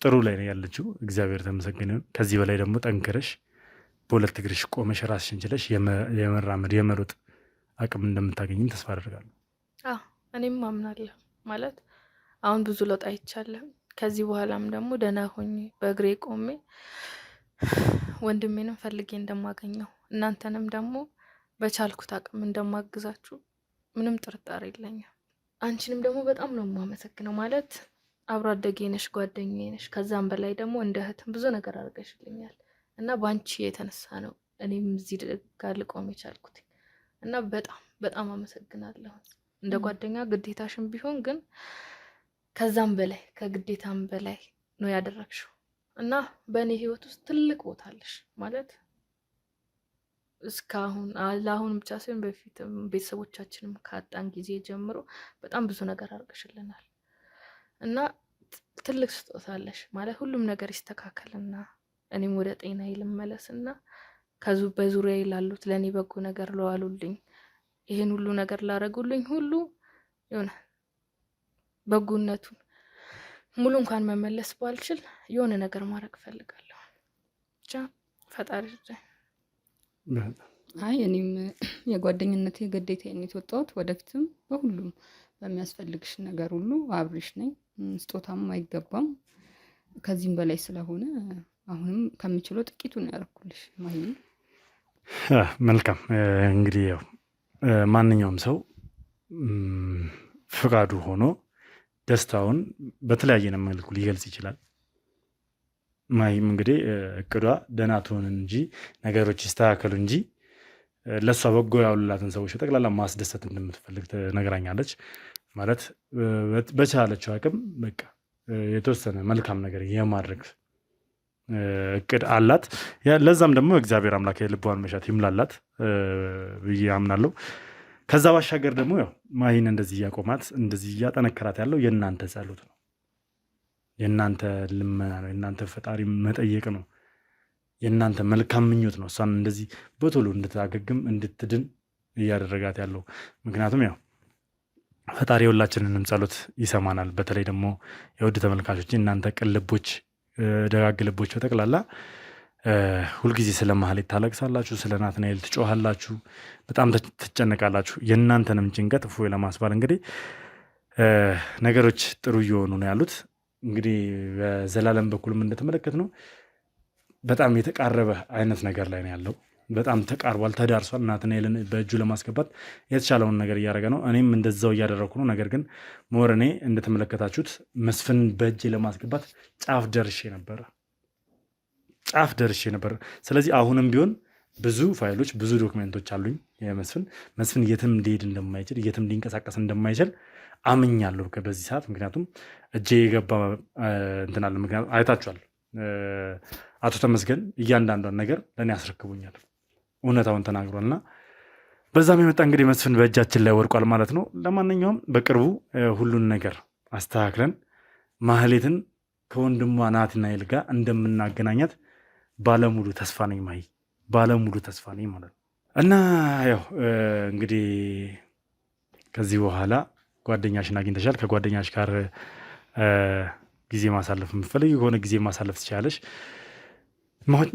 Speaker 2: ጥሩ ላይ ነው ያለችው። እግዚአብሔር ተመሰገነ። ከዚህ በላይ ደግሞ ጠንክረሽ በሁለት እግርሽ ቆመሽ ራስሽን ችለሽ የመራመድ የመሮጥ አቅም እንደምታገኝም ተስፋ አደርጋለሁ።
Speaker 4: እኔም አምናለሁ። ማለት አሁን ብዙ ለውጥ አይቻለሁ። ከዚህ በኋላም ደግሞ ደህና ሆኜ በእግሬ ቆሜ ወንድሜንም ፈልጌ እንደማገኘው እናንተንም ደግሞ በቻልኩት አቅም እንደማግዛችሁ ምንም ጥርጣሬ የለኝም። አንቺንም ደግሞ በጣም ነው የማመሰግነው። ማለት አብሮ አደጌ ነሽ፣ ጓደኛዬ ነሽ። ከዛም በላይ ደግሞ እንደ እህትም ብዙ ነገር አድርገሽልኛል እና በአንቺ የተነሳ ነው እኔም እዚህ ጋር ልቆም የቻልኩት እና በጣም በጣም አመሰግናለሁ። እንደ ጓደኛ ግዴታሽን ቢሆን ግን ከዛም በላይ ከግዴታም በላይ ነው ያደረግሽው እና በእኔ ህይወት ውስጥ ትልቅ ቦታ አለሽ። ማለት እስካሁን ለአሁን ብቻ ሳይሆን በፊትም ቤተሰቦቻችንም ካጣን ጊዜ ጀምሮ በጣም ብዙ ነገር አድርገሽልናል እና ትልቅ ስጦታ አለሽ። ማለት ሁሉም ነገር ይስተካከልና እኔም ወደ ጤና ልመለስና በዙሪያ ላሉት ለእኔ በጎ ነገር ለዋሉልኝ ይሄን ሁሉ ነገር ላረጉልኝ ሁሉ የሆነ በጎነቱን ሙሉ እንኳን መመለስ ባልችል የሆነ ነገር ማድረግ ፈልጋለሁ። ብቻ ፈጣሪ
Speaker 3: አይ እኔም የጓደኝነት የግዴታዬን የተወጣሁት ወደፊትም በሁሉም በሚያስፈልግሽ ነገር ሁሉ አብሬሽ ነኝ። ስጦታም አይገባም ከዚህም በላይ ስለሆነ አሁንም ከምችለው ጥቂቱን ያደረኩልሽ ማሂ።
Speaker 2: መልካም እንግዲህ ያው ማንኛውም ሰው ፍቃዱ ሆኖ ደስታውን በተለያየ መልኩ ሊገልጽ ይችላል። ማሂም እንግዲህ እቅዷ ደህና ትሆን እንጂ ነገሮች ይስተካከሉ እንጂ ለእሷ በጎ ያሉላትን ሰዎች ጠቅላላ ማስደሰት እንደምትፈልግ ትነግራኛለች። ማለት በቻለችው አቅም በቃ የተወሰነ መልካም ነገር የማድረግ እቅድ አላት። ለዛም ደግሞ እግዚአብሔር አምላክ የልቧን መሻት ይምላላት ብዬ አምናለሁ። ከዛ ባሻገር ደግሞ ያው ማሂን እንደዚህ እያቆማት እንደዚህ እያጠነከራት ያለው የእናንተ ጸሎት ነው፣ የእናንተ ልመና ነው፣ የእናንተ ፈጣሪ መጠየቅ ነው፣ የእናንተ መልካም ምኞት ነው እሷን እንደዚህ በቶሎ እንድታገግም እንድትድን እያደረጋት ያለው። ምክንያቱም ያው ፈጣሪ የሁላችንንም ጸሎት ይሰማናል። በተለይ ደግሞ የውድ ተመልካቾች እናንተ ቅን ልቦች፣ ደጋግ ልቦች በጠቅላላ ሁልጊዜ ስለ ማህሌት ታለቅሳላችሁ፣ ስለ ናትናኤል ትጮሃላችሁ፣ በጣም ትጨነቃላችሁ። የእናንተንም ጭንቀት እፎይ ለማስባል እንግዲህ ነገሮች ጥሩ እየሆኑ ነው ያሉት። እንግዲህ በዘላለም በኩልም እንደተመለከት ነው በጣም የተቃረበ አይነት ነገር ላይ ነው ያለው። በጣም ተቃርቧል፣ ተዳርሷል። ናትናኤልን በእጁ ለማስገባት የተቻለውን ነገር እያደረገ ነው። እኔም እንደዛው እያደረግኩ ነው። ነገር ግን ሞር እኔ እንደተመለከታችሁት መስፍን በእጄ ለማስገባት ጫፍ ደርሼ ነበር። ስለዚህ አሁንም ቢሆን ብዙ ፋይሎች፣ ብዙ ዶክመንቶች አሉኝ መስፍን የትም ሊሄድ እንደማይችል፣ የትም ሊንቀሳቀስ እንደማይችል አምኛለሁ በዚህ ሰዓት። ምክንያቱም እጄ የገባ እንትናለ። ምክንያቱም አይታችኋል፣ አቶ ተመስገን እያንዳንዷን ነገር ለእኔ አስረክቦኛል፣ እውነታውን ተናግሯል። እና በዛም የመጣ እንግዲህ መስፍን በእጃችን ላይ ወርቋል ማለት ነው። ለማንኛውም በቅርቡ ሁሉን ነገር አስተካክለን ማህሌትን ከወንድሟ ናትናኤል ጋር እንደምናገናኛት ባለሙሉ ተስፋ ነኝ። ባለሙሉ ተስፋ ነኝ ማለት ነው። እና ያው እንግዲህ ከዚህ በኋላ ጓደኛሽን አግኝተሻል። ከጓደኛሽ ጋር ጊዜ ማሳለፍ የምትፈልጊ ከሆነ ጊዜ ማሳለፍ ትችላለሽ።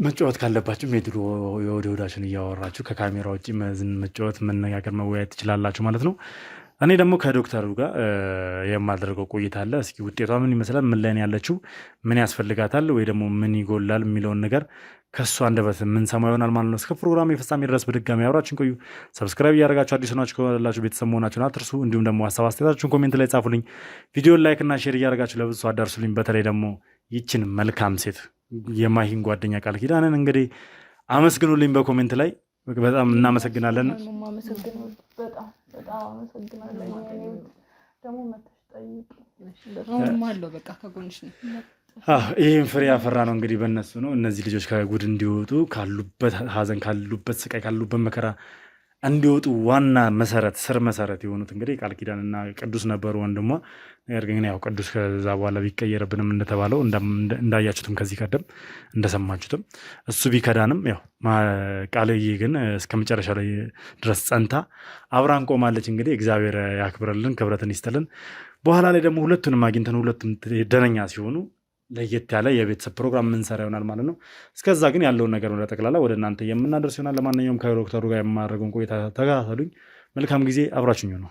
Speaker 2: መጫወት ካለባችሁም የድሮ የወደ ወዳችን እያወራችሁ ከካሜራ ውጭ መጫወት፣ መነጋገር፣ መወያየት ትችላላችሁ ማለት ነው። እኔ ደግሞ ከዶክተሩ ጋር የማደርገው ቆይታ አለ። እስኪ ውጤቷ ምን ይመስላል፣ ምን ላይ ነው ያለችው፣ ምን ያስፈልጋታል ወይ ደግሞ ምን ይጎላል የሚለውን ነገር ከእሱ አንደበት የምንሰማው ይሆናል ማለት ነው። እስከ ፕሮግራም የፍጻሜ ድረስ በድጋሚ አብራችን ቆዩ። ሰብስክራይብ እያደረጋችሁ አዲስ ናችሁ ከላችሁ ቤተሰብ መሆናችሁን አትርሱ። እንዲሁም ደግሞ ሀሳብ አስተያየታችሁን ኮሜንት ላይ ጻፉልኝ። ቪዲዮን ላይክ እና ሼር እያደረጋችሁ ለብዙ አዳርሱልኝ። በተለይ ደግሞ ይችን መልካም ሴት የማሂን ጓደኛ ቃል ኪዳንን እንግዲህ አመስግኑልኝ በኮሜንት ላይ። በጣም እናመሰግናለን።
Speaker 3: በቃ ከጎንሽ ነው።
Speaker 2: ይህም ፍሬ ያፈራ ነው እንግዲህ በእነሱ ነው። እነዚህ ልጆች ከጉድ እንዲወጡ፣ ካሉበት ሀዘን፣ ካሉበት ስቃይ፣ ካሉበት መከራ እንዲወጡ ዋና መሰረት ስር መሰረት የሆኑት እንግዲህ ቃል ኪዳንና ቅዱስ ነበሩ ወንድሟ። ነገር ግን ያው ቅዱስ ከዛ በኋላ ቢቀየርብንም እንደተባለው እንዳያችሁትም ከዚህ ቀደም እንደሰማችሁትም እሱ ቢከዳንም ያው ቃልዬ ግን እስከ መጨረሻ ላይ ድረስ ጸንታ አብራን ቆማለች። እንግዲህ እግዚአብሔር ያክብረልን፣ ክብረትን ይስጥልን። በኋላ ላይ ደግሞ ሁለቱንም አግኝተን ሁለቱም ደነኛ ሲሆኑ ለየት ያለ የቤተሰብ ፕሮግራም የምንሰራ ይሆናል ማለት ነው። እስከዛ ግን ያለውን ነገር ወደ ጠቅላላ ወደ እናንተ የምናደርስ ይሆናል። ለማንኛውም ከዶክተሩ ጋር የማደርገውን ቆይታ ተከታተሉኝ። መልካም ጊዜ፣ አብራችሁኝ ነው።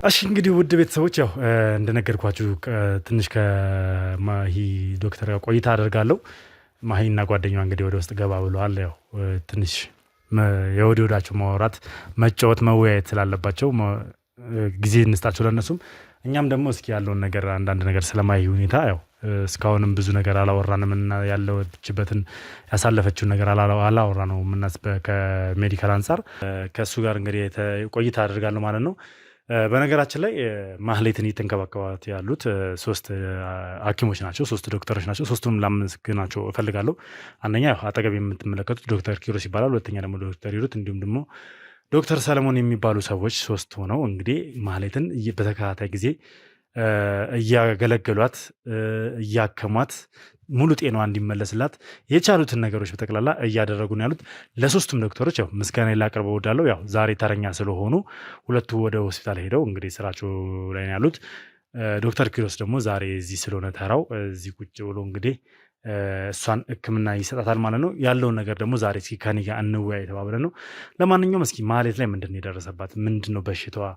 Speaker 2: እሺ እንግዲህ ውድ ቤተሰቦች ያው እንደነገርኳችሁ ትንሽ ከማሂ ዶክተር ጋር ቆይታ አደርጋለሁ። ማሂና ጓደኛዋ እንግዲህ ወደ ውስጥ ገባ ብለዋል። ያው ትንሽ የወደ ወዳቸው ማውራት፣ መጫወት፣ መወያየት ስላለባቸው ጊዜ እንስጣቸው ለእነሱም። እኛም ደግሞ እስኪ ያለውን ነገር አንዳንድ ነገር ስለማሂ ሁኔታ ያው እስካሁንም ብዙ ነገር አላወራንም እና ያለችበትን ያሳለፈችውን ነገር አላወራ ነው ከሜዲካል አንጻር ከእሱ ጋር እንግዲህ ቆይታ አደርጋለሁ ማለት ነው። በነገራችን ላይ ማህሌትን እየተንከባከባት ያሉት 3 ሐኪሞች ናቸው፣ 3 ዶክተሮች ናቸው። 3ቱንም ላመሰግናቸው እፈልጋለሁ። አንደኛ አጠገብ የምትመለከቱት ዶክተር ኪሮስ ይባላል። ሁለተኛ ደግሞ ዶክተር ሂሩት እንዲሁም ደግሞ ዶክተር ሰለሞን የሚባሉ ሰዎች 3 ሆነው እንግዲህ ማህሌትን በተከታታይ ጊዜ እያገለገሏት፣ እያከሟት፣ ሙሉ ጤናዋ እንዲመለስላት የቻሉትን ነገሮች በጠቅላላ እያደረጉ ነው ያሉት። ለ3ቱም ዶክተሮች ያው ምስጋና ላቀርበው እወዳለሁ። ያው ዛሬ ተረኛ ስለሆኑ ሁለቱ ወደ ሆስፒታል ሄደው እንግዲህ ስራቸው ላይ ነው ያሉት። ዶክተር ኪሮስ ደግሞ ዛሬ እዚህ ስለሆነ ተራው እዚህ ቁጭ ብሎ እንግዲህ እሷን ሕክምና ይሰጣታል ማለት ነው። ያለውን ነገር ደግሞ ዛሬ እስኪ ከኔ ጋር እንወያይ ተባብለን ነው። ለማንኛውም እስኪ ማህሌት ላይ ምንድን ነው የደረሰባት፣ ምንድን ነው በሽታዋ፣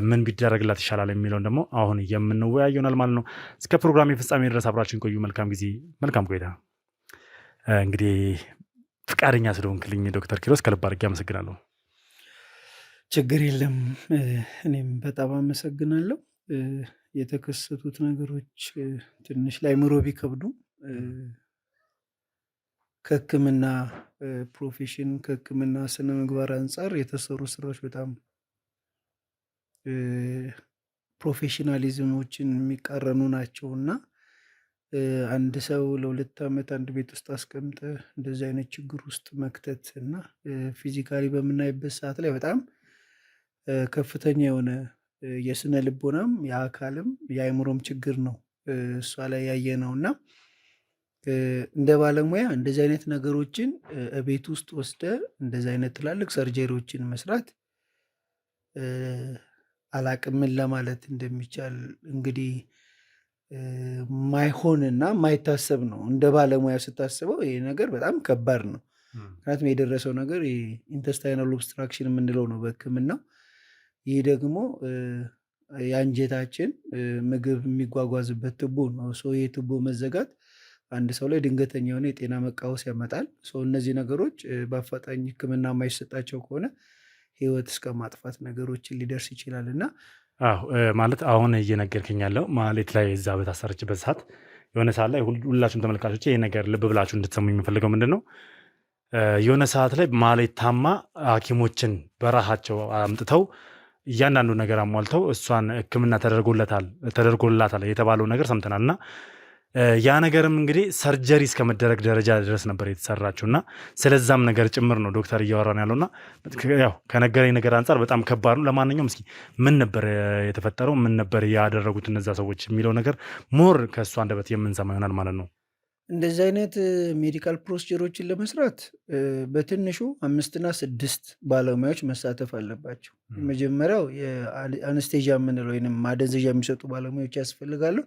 Speaker 2: ምን ቢደረግላት ይሻላል የሚለውን ደግሞ አሁን የምንወያይ ይሆናል ማለት ነው። እስከ ፕሮግራም የፍጻሜ ድረስ አብራችን ቆዩ። መልካም ጊዜ፣ መልካም ቆይታ። እንግዲህ ፍቃደኛ ስለሆንክልኝ ዶክተር ኪሮስ ከልብ አድርጌ አመሰግናለሁ።
Speaker 1: ችግር የለም። እኔም በጣም አመሰግናለሁ። የተከሰቱት ነገሮች ትንሽ ለአእምሮ ቢከብዱ ከህክምና ፕሮፌሽን ከህክምና ስነ ምግባር አንጻር የተሰሩ ስራዎች በጣም ፕሮፌሽናሊዝሞችን የሚቃረኑ ናቸው እና አንድ ሰው ለ2 ዓመት አንድ ቤት ውስጥ አስቀምጠ እንደዚህ አይነት ችግር ውስጥ መክተት እና ፊዚካሊ በምናይበት ሰዓት ላይ በጣም ከፍተኛ የሆነ የስነ ልቦናም የአካልም የአእምሮም ችግር ነው እሷ ላይ ያየነው እና እንደ ባለሙያ እንደዚህ አይነት ነገሮችን ቤት ውስጥ ወስደ እንደዚህ አይነት ትላልቅ ሰርጀሪዎችን መስራት አላቅምን ለማለት እንደሚቻል እንግዲህ ማይሆንና ማይታሰብ ነው። እንደ ባለሙያ ስታስበው ይሄ ነገር በጣም ከባድ ነው። ምክንያቱም የደረሰው ነገር ኢንተስታይናል ኦብስትራክሽን የምንለው ነው በሕክምናው። ይህ ደግሞ የአንጀታችን ምግብ የሚጓጓዝበት ቱቦ ነው። ይህ ቱቦ መዘጋት አንድ ሰው ላይ ድንገተኛ የሆነ የጤና መቃወስ ያመጣል። እነዚህ ነገሮች በአፋጣኝ ሕክምና የማይሰጣቸው ከሆነ ህይወት እስከ ማጥፋት ነገሮችን ሊደርስ ይችላል እና
Speaker 2: ማለት አሁን እየነገርከኝ ያለው ማሌት ላይ እዛ በታሰረችበት ሰዓት የሆነ ሰዓት ላይ ሁላችሁም ተመልካቾች ይሄ ነገር ልብ ብላችሁ እንድትሰሙ የምፈልገው ምንድን ነው፣ የሆነ ሰዓት ላይ ማሌት ታማ ሐኪሞችን በራሳቸው አምጥተው እያንዳንዱ ነገር አሟልተው እሷን ሕክምና ተደርጎላታል የተባለው ነገር ሰምተናል እና ያ ነገርም እንግዲህ ሰርጀሪ እስከመደረግ ደረጃ ድረስ ነበር የተሰራችው እና ስለዛም ነገር ጭምር ነው ዶክተር እያወራን ያለውና ያው ከነገረኝ ነገር አንጻር በጣም ከባድ ነው። ለማንኛውም እስኪ ምን ነበር የተፈጠረው፣ ምን ነበር ያደረጉት እነዛ ሰዎች የሚለው ነገር ሞር ከእሱ አንደበት የምንሰማ ይሆናል ማለት ነው።
Speaker 1: እንደዚህ አይነት ሜዲካል ፕሮሲጀሮችን ለመስራት በትንሹ 5 እና 6 ባለሙያዎች መሳተፍ አለባቸው። የመጀመሪያው የአነስቴዥያ የምንለው ወይም ማደንዘዣ የሚሰጡ ባለሙያዎች ያስፈልጋሉ።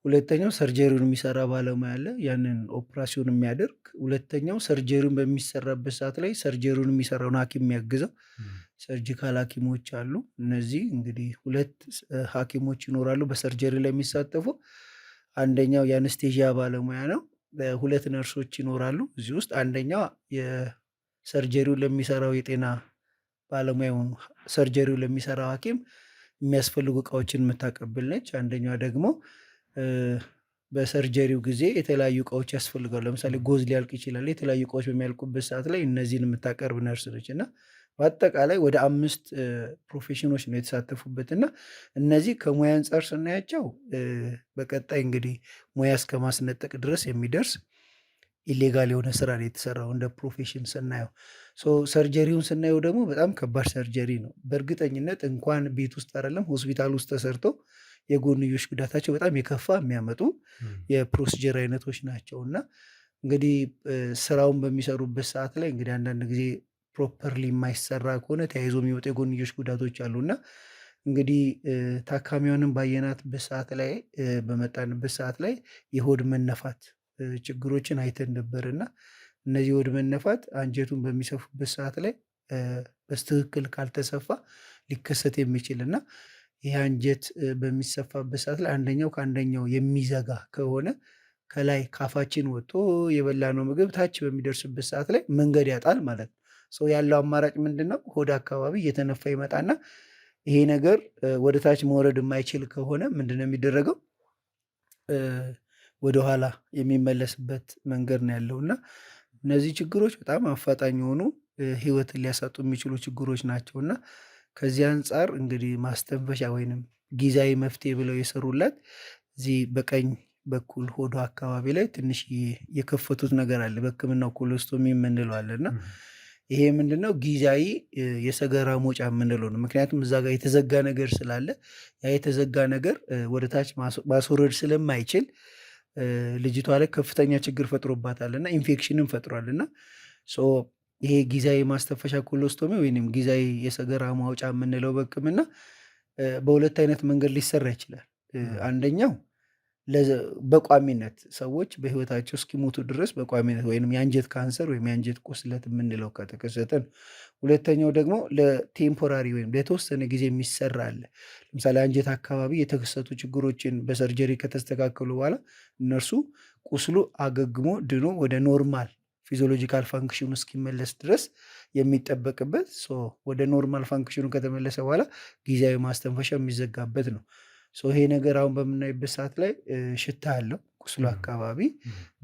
Speaker 1: ሁለተኛው ሰርጀሪውን የሚሰራ ባለሙያ አለ፣ ያንን ኦፕራሲዮን የሚያደርግ። ሁለተኛው ሰርጀሪውን በሚሰራበት ሰዓት ላይ ሰርጀሪውን የሚሰራውን ሐኪም የሚያግዘው ሰርጂካል ሐኪሞች አሉ። እነዚህ እንግዲህ 2 ሐኪሞች ይኖራሉ በሰርጀሪ ላይ የሚሳተፉ። አንደኛው የአነስቴዥያ ባለሙያ ነው። 2 ነርሶች ይኖራሉ እዚህ ውስጥ። አንደኛው የሰርጀሪውን ለሚሰራው የጤና ባለሙያውን ሰርጀሪውን ለሚሰራው ሐኪም የሚያስፈልጉ እቃዎችን የምታቀብል ነች። አንደኛዋ ደግሞ በሰርጀሪው ጊዜ የተለያዩ እቃዎች ያስፈልጋሉ። ለምሳሌ ጎዝ ሊያልቅ ይችላል። የተለያዩ እቃዎች በሚያልቁበት ሰዓት ላይ እነዚህን የምታቀርብ ነርስ ነች እና በአጠቃላይ ወደ 5 ፕሮፌሽኖች ነው የተሳተፉበት እና እነዚህ ከሙያ አንጻር ስናያቸው በቀጣይ እንግዲህ ሙያ እስከ ማስነጠቅ ድረስ የሚደርስ ኢሌጋል የሆነ ስራ ነው የተሰራው እንደ ፕሮፌሽን ስናየው። ሰርጀሪውን ስናየው ደግሞ በጣም ከባድ ሰርጀሪ ነው። በእርግጠኝነት እንኳን ቤት ውስጥ አይደለም ሆስፒታል ውስጥ ተሰርቶ የጎንዮሽ ጉዳታቸው በጣም የከፋ የሚያመጡ የፕሮሲጀር አይነቶች ናቸው እና እንግዲህ ስራውን በሚሰሩበት ሰዓት ላይ እንግዲህ አንዳንድ ጊዜ ፕሮፐርሊ የማይሰራ ከሆነ ተያይዞ የሚወጡ የጎንዮሽ ጉዳቶች አሉ እና እንግዲህ ታካሚዋንም ባየናትበት ሰዓት ላይ በመጣንበት ሰዓት ላይ የሆድ መነፋት ችግሮችን አይተን ነበር እና እነዚህ የሆድ መነፋት አንጀቱን በሚሰፉበት ሰዓት ላይ በስትክክል ካልተሰፋ ሊከሰት የሚችል እና ይህ አንጀት በሚሰፋበት ሰዓት ላይ አንደኛው ከአንደኛው የሚዘጋ ከሆነ ከላይ ካፋችን ወጥቶ የበላነው ምግብ ታች በሚደርስበት ሰዓት ላይ መንገድ ያጣል ማለት ነው። ያለው አማራጭ ምንድን ነው? ሆድ አካባቢ እየተነፋ ይመጣና ይሄ ነገር ወደ ታች መውረድ የማይችል ከሆነ ምንድን ነው የሚደረገው? ወደኋላ የሚመለስበት መንገድ ነው ያለው እና እነዚህ ችግሮች በጣም አፋጣኝ የሆኑ ህይወትን ሊያሳጡ የሚችሉ ችግሮች ናቸው እና ከዚህ አንጻር እንግዲህ ማስተንፈሻ ወይንም ጊዜያዊ መፍትሄ ብለው የሰሩላት እዚህ በቀኝ በኩል ሆዶ አካባቢ ላይ ትንሽ የከፈቱት ነገር አለ። በሕክምናው ኮሎስቶሚ የምንለው አለ እና ይሄ ምንድነው? ጊዜያዊ የሰገራ መውጫ የምንለው ነው። ምክንያቱም እዛ ጋር የተዘጋ ነገር ስላለ ያ የተዘጋ ነገር ወደ ታች ማስወረድ ስለማይችል ልጅቷ ላይ ከፍተኛ ችግር ፈጥሮባታል እና ኢንፌክሽንም ፈጥሯል እና ይሄ ጊዜያዊ ማስተንፈሻ ኮሎስቶሚ ወይም ጊዜያዊ የሰገራ ማውጫ የምንለው በሕክምና በ2 አይነት መንገድ ሊሰራ ይችላል። አንደኛው በቋሚነት ሰዎች በህይወታቸው እስኪሞቱ ድረስ በቋሚነት ወይም የአንጀት ካንሰር ወይም የአንጀት ቁስለት የምንለው ከተከሰተ ነው። ሁለተኛው ደግሞ ለቴምፖራሪ ወይም ለተወሰነ ጊዜ የሚሰራ አለ። ለምሳሌ አንጀት አካባቢ የተከሰቱ ችግሮችን በሰርጀሪ ከተስተካከሉ በኋላ እነርሱ ቁስሉ አገግሞ ድኖ ወደ ኖርማል ፊዚዮሎጂካል ፋንክሽኑ እስኪመለስ ድረስ የሚጠበቅበት ወደ ኖርማል ፋንክሽኑ ከተመለሰ በኋላ ጊዜያዊ ማስተንፈሻ የሚዘጋበት ነው። ይሄ ነገር አሁን በምናይበት ሰዓት ላይ ሽታ አለው። ቁስሉ አካባቢ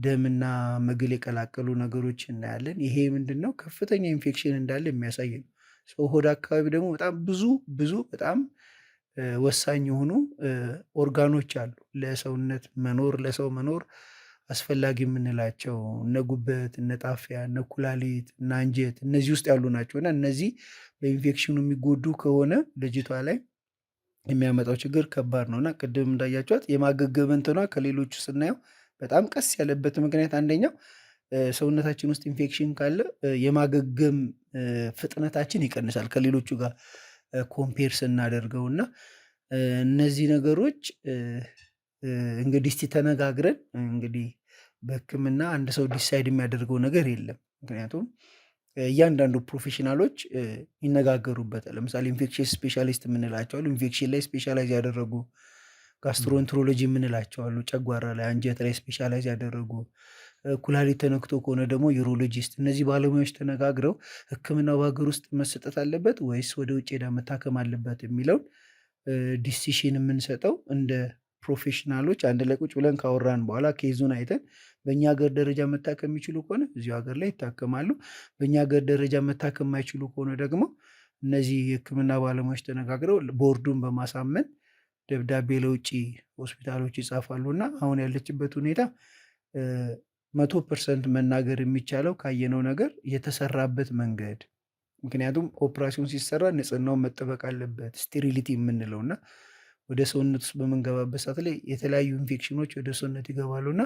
Speaker 1: ደምና መግል የቀላቀሉ ነገሮች እናያለን። ይሄ ምንድነው? ከፍተኛ ኢንፌክሽን እንዳለ የሚያሳይ ነው። ሆድ አካባቢ ደግሞ በጣም ብዙ በጣም ወሳኝ የሆኑ ኦርጋኖች አሉ ለሰውነት መኖር ለሰው መኖር አስፈላጊ የምንላቸው እነ ጉበት፣ እነ ጣፊያ፣ እነ ኩላሊት፣ እነ አንጀት እነዚህ ውስጥ ያሉ ናቸው እና እነዚህ በኢንፌክሽኑ የሚጎዱ ከሆነ ልጅቷ ላይ የሚያመጣው ችግር ከባድ ነው እና ቅድም እንዳያቸዋት የማገገም እንትኗ ከሌሎቹ ስናየው በጣም ቀስ ያለበት ምክንያት አንደኛው ሰውነታችን ውስጥ ኢንፌክሽን ካለ የማገገም ፍጥነታችን ይቀንሳል ከሌሎቹ ጋር ኮምፔር ስናደርገው እና እነዚህ ነገሮች እንግዲህ እስቲ ተነጋግረን እንግዲህ በሕክምና አንድ ሰው ዲሳይድ የሚያደርገው ነገር የለም። ምክንያቱም እያንዳንዱ ፕሮፌሽናሎች ይነጋገሩበታል። ለምሳሌ ኢንፌክሽን ስፔሻሊስት የምንላቸው አሉ፣ ኢንፌክሽን ላይ ስፔሻላይዝ ያደረጉ፣ ጋስትሮንትሮሎጂ የምንላቸው አሉ፣ ጨጓራ ላይ አንጀት ላይ ስፔሻላይዝ ያደረጉ፣ ኩላሊት ተነክቶ ከሆነ ደግሞ ዩሮሎጂስት። እነዚህ ባለሙያዎች ተነጋግረው ሕክምናው በሀገር ውስጥ መሰጠት አለበት ወይስ ወደ ውጭ ሄዳ መታከም አለበት የሚለውን ዲሲሽን የምንሰጠው እንደ ፕሮፌሽናሎች አንድ ላይ ቁጭ ብለን ካወራን በኋላ ኬዙን አይተን በእኛ ሀገር ደረጃ መታከም የሚችሉ ከሆነ እዚሁ ሀገር ላይ ይታከማሉ። በእኛ ሀገር ደረጃ መታከም የማይችሉ ከሆነ ደግሞ እነዚህ የህክምና ባለሙያዎች ተነጋግረው ቦርዱን በማሳመን ደብዳቤ ለውጭ ሆስፒታሎች ይጻፋሉ እና አሁን ያለችበት ሁኔታ 100% መናገር የሚቻለው ካየነው ነገር የተሰራበት መንገድ፣ ምክንያቱም ኦፕራሲዮን ሲሰራ ንጽህናውን መጠበቅ አለበት ስቴሪሊቲ የምንለው እና ወደ ሰውነት ውስጥ በምንገባበት ሰዓት ላይ የተለያዩ ኢንፌክሽኖች ወደ ሰውነት ይገባሉ እና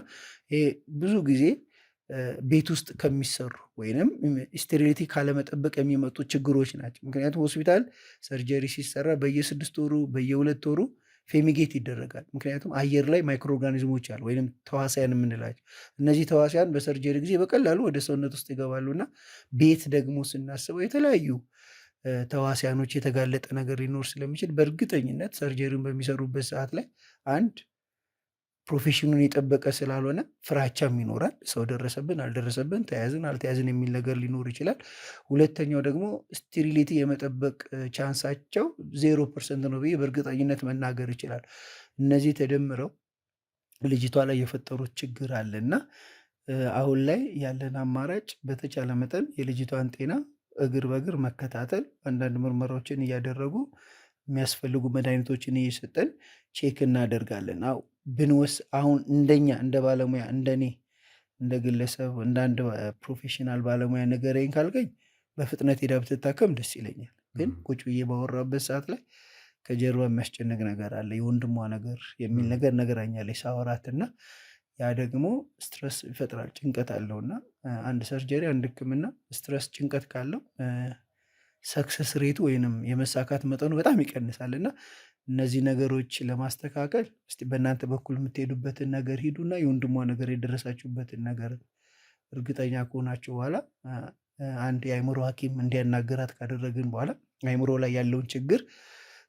Speaker 1: ይሄ ብዙ ጊዜ ቤት ውስጥ ከሚሰሩ ወይንም ስቴሪሊቲ ካለመጠበቅ የሚመጡ ችግሮች ናቸው። ምክንያቱም ሆስፒታል ሰርጀሪ ሲሰራ በየ6 ወሩ በየ2 ወሩ ፌሚጌት ይደረጋል። ምክንያቱም አየር ላይ ማይክሮ ኦርጋኒዝሞች አሉ ወይም ተዋሲያን የምንላቸው እነዚህ ተዋሲያን በሰርጀሪ ጊዜ በቀላሉ ወደ ሰውነት ውስጥ ይገባሉ እና ቤት ደግሞ ስናስበው የተለያዩ ተዋሲያኖች የተጋለጠ ነገር ሊኖር ስለሚችል በእርግጠኝነት ሰርጀሪውን በሚሰሩበት ሰዓት ላይ አንድ ፕሮፌሽኑን የጠበቀ ስላልሆነ ፍራቻም ይኖራል። ሰው ደረሰብን አልደረሰብን፣ ተያዝን አልተያዝን የሚል ነገር ሊኖር ይችላል። ሁለተኛው ደግሞ ስቴሪሊቲ የመጠበቅ ቻንሳቸው 0% ነው ብዬ በእርግጠኝነት መናገር ይችላል። እነዚህ ተደምረው ልጅቷ ላይ የፈጠሩት ችግር አለ እና አሁን ላይ ያለን አማራጭ በተቻለ መጠን የልጅቷን ጤና እግር በእግር መከታተል፣ አንዳንድ ምርመራዎችን እያደረጉ የሚያስፈልጉ መድኃኒቶችን እየሰጠን ቼክ እናደርጋለን። አሁን እንደኛ እንደ ባለሙያ እንደኔ እንደ ግለሰብ እንደ አንድ ፕሮፌሽናል ባለሙያ ነገረኝ ካልከኝ በፍጥነት ሄዳ ብትታከም ደስ ይለኛል። ግን ቁጭ ብዬ ባወራበት ሰዓት ላይ ከጀርባ የሚያስጨንቅ ነገር አለ፣ የወንድሟ ነገር የሚል ነገር ነግራኛለች ሳወራት እና ያ ደግሞ ስትረስ ይፈጥራል፣ ጭንቀት አለው እና አንድ ሰርጀሪ አንድ ህክምና ስትረስ ጭንቀት ካለው ሰክሰስ ሬቱ ወይንም የመሳካት መጠኑ በጣም ይቀንሳል እና እነዚህ ነገሮች ለማስተካከል እስቲ በእናንተ በኩል የምትሄዱበትን ነገር ሂዱና የወንድሟ ነገር የደረሳችሁበትን ነገር እርግጠኛ ከሆናችሁ በኋላ አንድ የአእምሮ ሐኪም እንዲያናገራት ካደረግን በኋላ አእምሮ ላይ ያለውን ችግር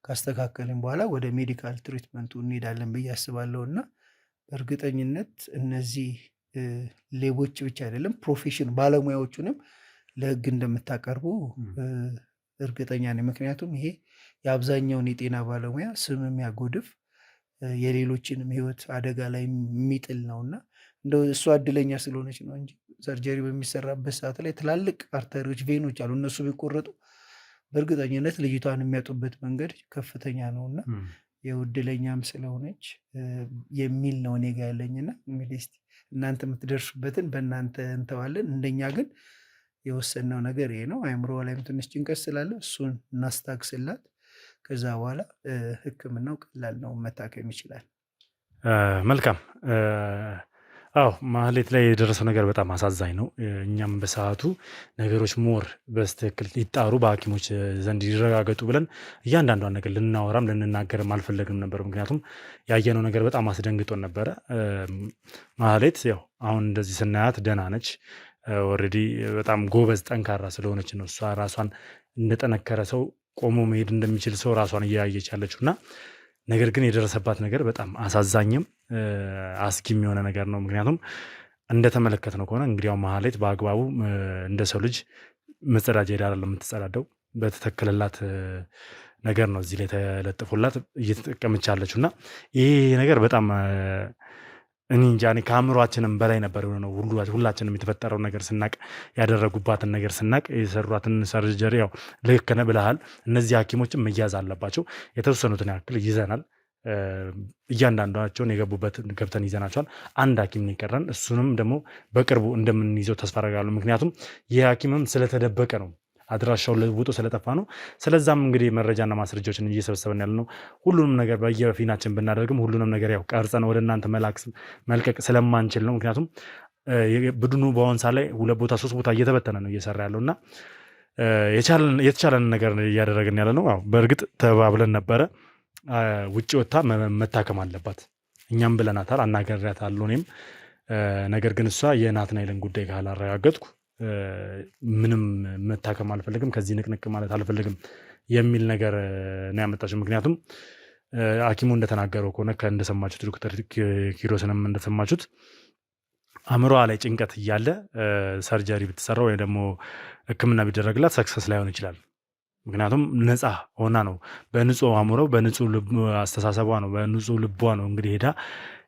Speaker 1: ካስተካከልን በኋላ ወደ ሜዲካል ትሪትመንቱ እንሄዳለን ብዬ አስባለሁ እና በእርግጠኝነት እነዚህ ሌቦች ብቻ አይደለም ፕሮፌሽን ባለሙያዎቹንም ለህግ እንደምታቀርቡ እርግጠኛ ነኝ። ምክንያቱም ይሄ የአብዛኛውን የጤና ባለሙያ ስም የሚያጎድፍ የሌሎችንም ህይወት አደጋ ላይ የሚጥል ነውና እንደው እሷ እድለኛ ስለሆነች ነው እንጂ ሰርጀሪ በሚሰራበት ሰዓት ላይ ትላልቅ አርተሪዎች፣ ቬኖች አሉ። እነሱ ቢቆረጡ በእርግጠኝነት ልጅቷን የሚያጡበት መንገድ ከፍተኛ ነውና የውድለኛም ስለሆነች የሚል ነው እኔ ጋ ያለኝና እንግዲህ እስቲ እናንተ የምትደርሱበትን በእናንተ እንተዋለን። እንደኛ ግን የወሰነው ነገር ይሄ ነው። አእምሮ ላይም ትንሽ ጭንቀት ስላለ እሱን እናስታግስላት። ከዛ በኋላ ህክምናው ቀላል ነው፣ መታከም ይችላል።
Speaker 2: መልካም። አዎ ማህሌት ላይ የደረሰው ነገር በጣም አሳዛኝ ነው። እኛም በሰዓቱ ነገሮች ሞር በስትክክል ይጣሩ በሐኪሞች ዘንድ ይረጋገጡ ብለን እያንዳንዷን ነገር ልናወራም ልንናገርም አልፈለግንም ነበር። ምክንያቱም ያየነው ነገር በጣም አስደንግጦን ነበረ። ማህሌት ያው አሁን እንደዚህ ስናያት ደህና ነች። ኦልሬዲ በጣም ጎበዝ ጠንካራ ስለሆነች ነው እሷ ራሷን እንደጠነከረ ሰው ቆሞ መሄድ እንደሚችል ሰው ራሷን እያያየች ያለችው እና ነገር ግን የደረሰባት ነገር በጣም አሳዛኝም አስጊም የሆነ ነገር ነው። ምክንያቱም እንደተመለከትነው ከሆነ እንግዲያው ማህሌት በአግባቡ እንደ ሰው ልጅ መጸዳጃ ሄዳ አይደለም የምትጸዳደው፣ በተተከለላት ነገር ነው እዚህ ላይ ተለጥፎላት እየተጠቀመች ያለችው እና ይሄ ነገር በጣም እኔ እንጃ እኔ ከአእምሯችንም በላይ ነበር የሆነው። ሁላችንም የተፈጠረው ነገር ስናቅ ያደረጉባትን ነገር ስናቅ የሰሯትን ሰርጀሪ ያው ልክ ነህ ብለሃል። እነዚህ ሐኪሞችም መያዝ አለባቸው። የተወሰኑትን ያክል ይዘናል። እያንዳንዳቸውን የገቡበት ገብተን ይዘናቸዋል። አንድ ሐኪም ነው የቀረን። እሱንም ደግሞ በቅርቡ እንደምንይዘው ተስፋ አደርጋለሁ። ምክንያቱም ይህ ሐኪምም ስለተደበቀ ነው፣ አድራሻው ለውጦ ስለጠፋ ነው። ስለዛም እንግዲህ መረጃና ማስረጃዎችን እየሰበሰበን ያለ ነው። ሁሉንም ነገር በየፊናችን ብናደርግም ሁሉንም ነገር ያው ቀርጸን ወደ እናንተ መልቀቅ ስለማንችል ነው። ምክንያቱም ቡድኑ በአሁን ሰዓት ላይ 2 ቦታ 3 ቦታ እየተበተነ ነው እየሰራ ያለው እና የተቻለን ነገር እያደረግን ያለ ነው። በእርግጥ ተባብለን ነበረ ውጭ ወጥታ መታከም አለባት እኛም ብለናታል፣ አናገሪያታለሁ እኔም። ነገር ግን እሷ የናትናኤልን ጉዳይ ካላረጋገጥኩ ምንም መታከም አልፈልግም፣ ከዚህ ንቅንቅ ማለት አልፈልግም የሚል ነገር ነው ያመጣችው። ምክንያቱም ሐኪሙ እንደተናገረው ከሆነ እንደሰማችሁት ዶክተር ኪሮስንም እንደሰማችሁት አእምሮዋ ላይ ጭንቀት እያለ ሰርጀሪ ብትሰራ ወይ ደግሞ ሕክምና ቢደረግላት ሰክሰስ ላይሆን ይችላል። ምክንያቱም ነፃ ሆና ነው፣ በንጹህ አእምሮ በንጹህ አስተሳሰቧ ነው በንጹህ ልቧ ነው እንግዲህ ሄዳ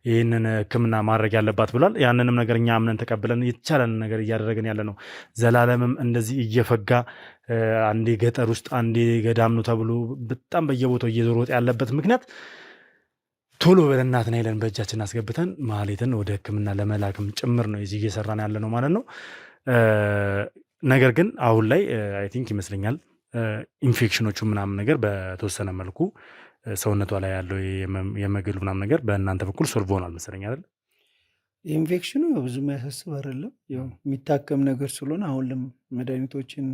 Speaker 2: ይህንን ሕክምና ማድረግ ያለባት ብሏል። ያንንም ነገር እኛ አምነን ተቀብለን የተቻለን ነገር እያደረግን ያለ ነው። ዘላለምም እንደዚህ እየፈጋ አንዴ ገጠር ውስጥ አንዴ ገዳም ነው ተብሎ በጣም በየቦታው እየዞሮጥ ያለበት ምክንያት ቶሎ ብለን ናትናኤልን በእጃችን አስገብተን ማህሌትን ወደ ሕክምና ለመላክም ጭምር ነው እዚህ እየሰራን ያለ ነው ማለት ነው። ነገር ግን አሁን ላይ አይ ቲንክ ይመስለኛል ኢንፌክሽኖቹ ምናምን ነገር በተወሰነ መልኩ ሰውነቷ ላይ ያለው የመግል ምናምን ነገር በእናንተ በኩል ሶልቭ ሆኗል መሰለኝ አይደል?
Speaker 1: ኢንፌክሽኑ ብዙ የሚያሳስብ አይደለም። ያው የሚታከም ነገር ስለሆነ አሁን መድኃኒቶችን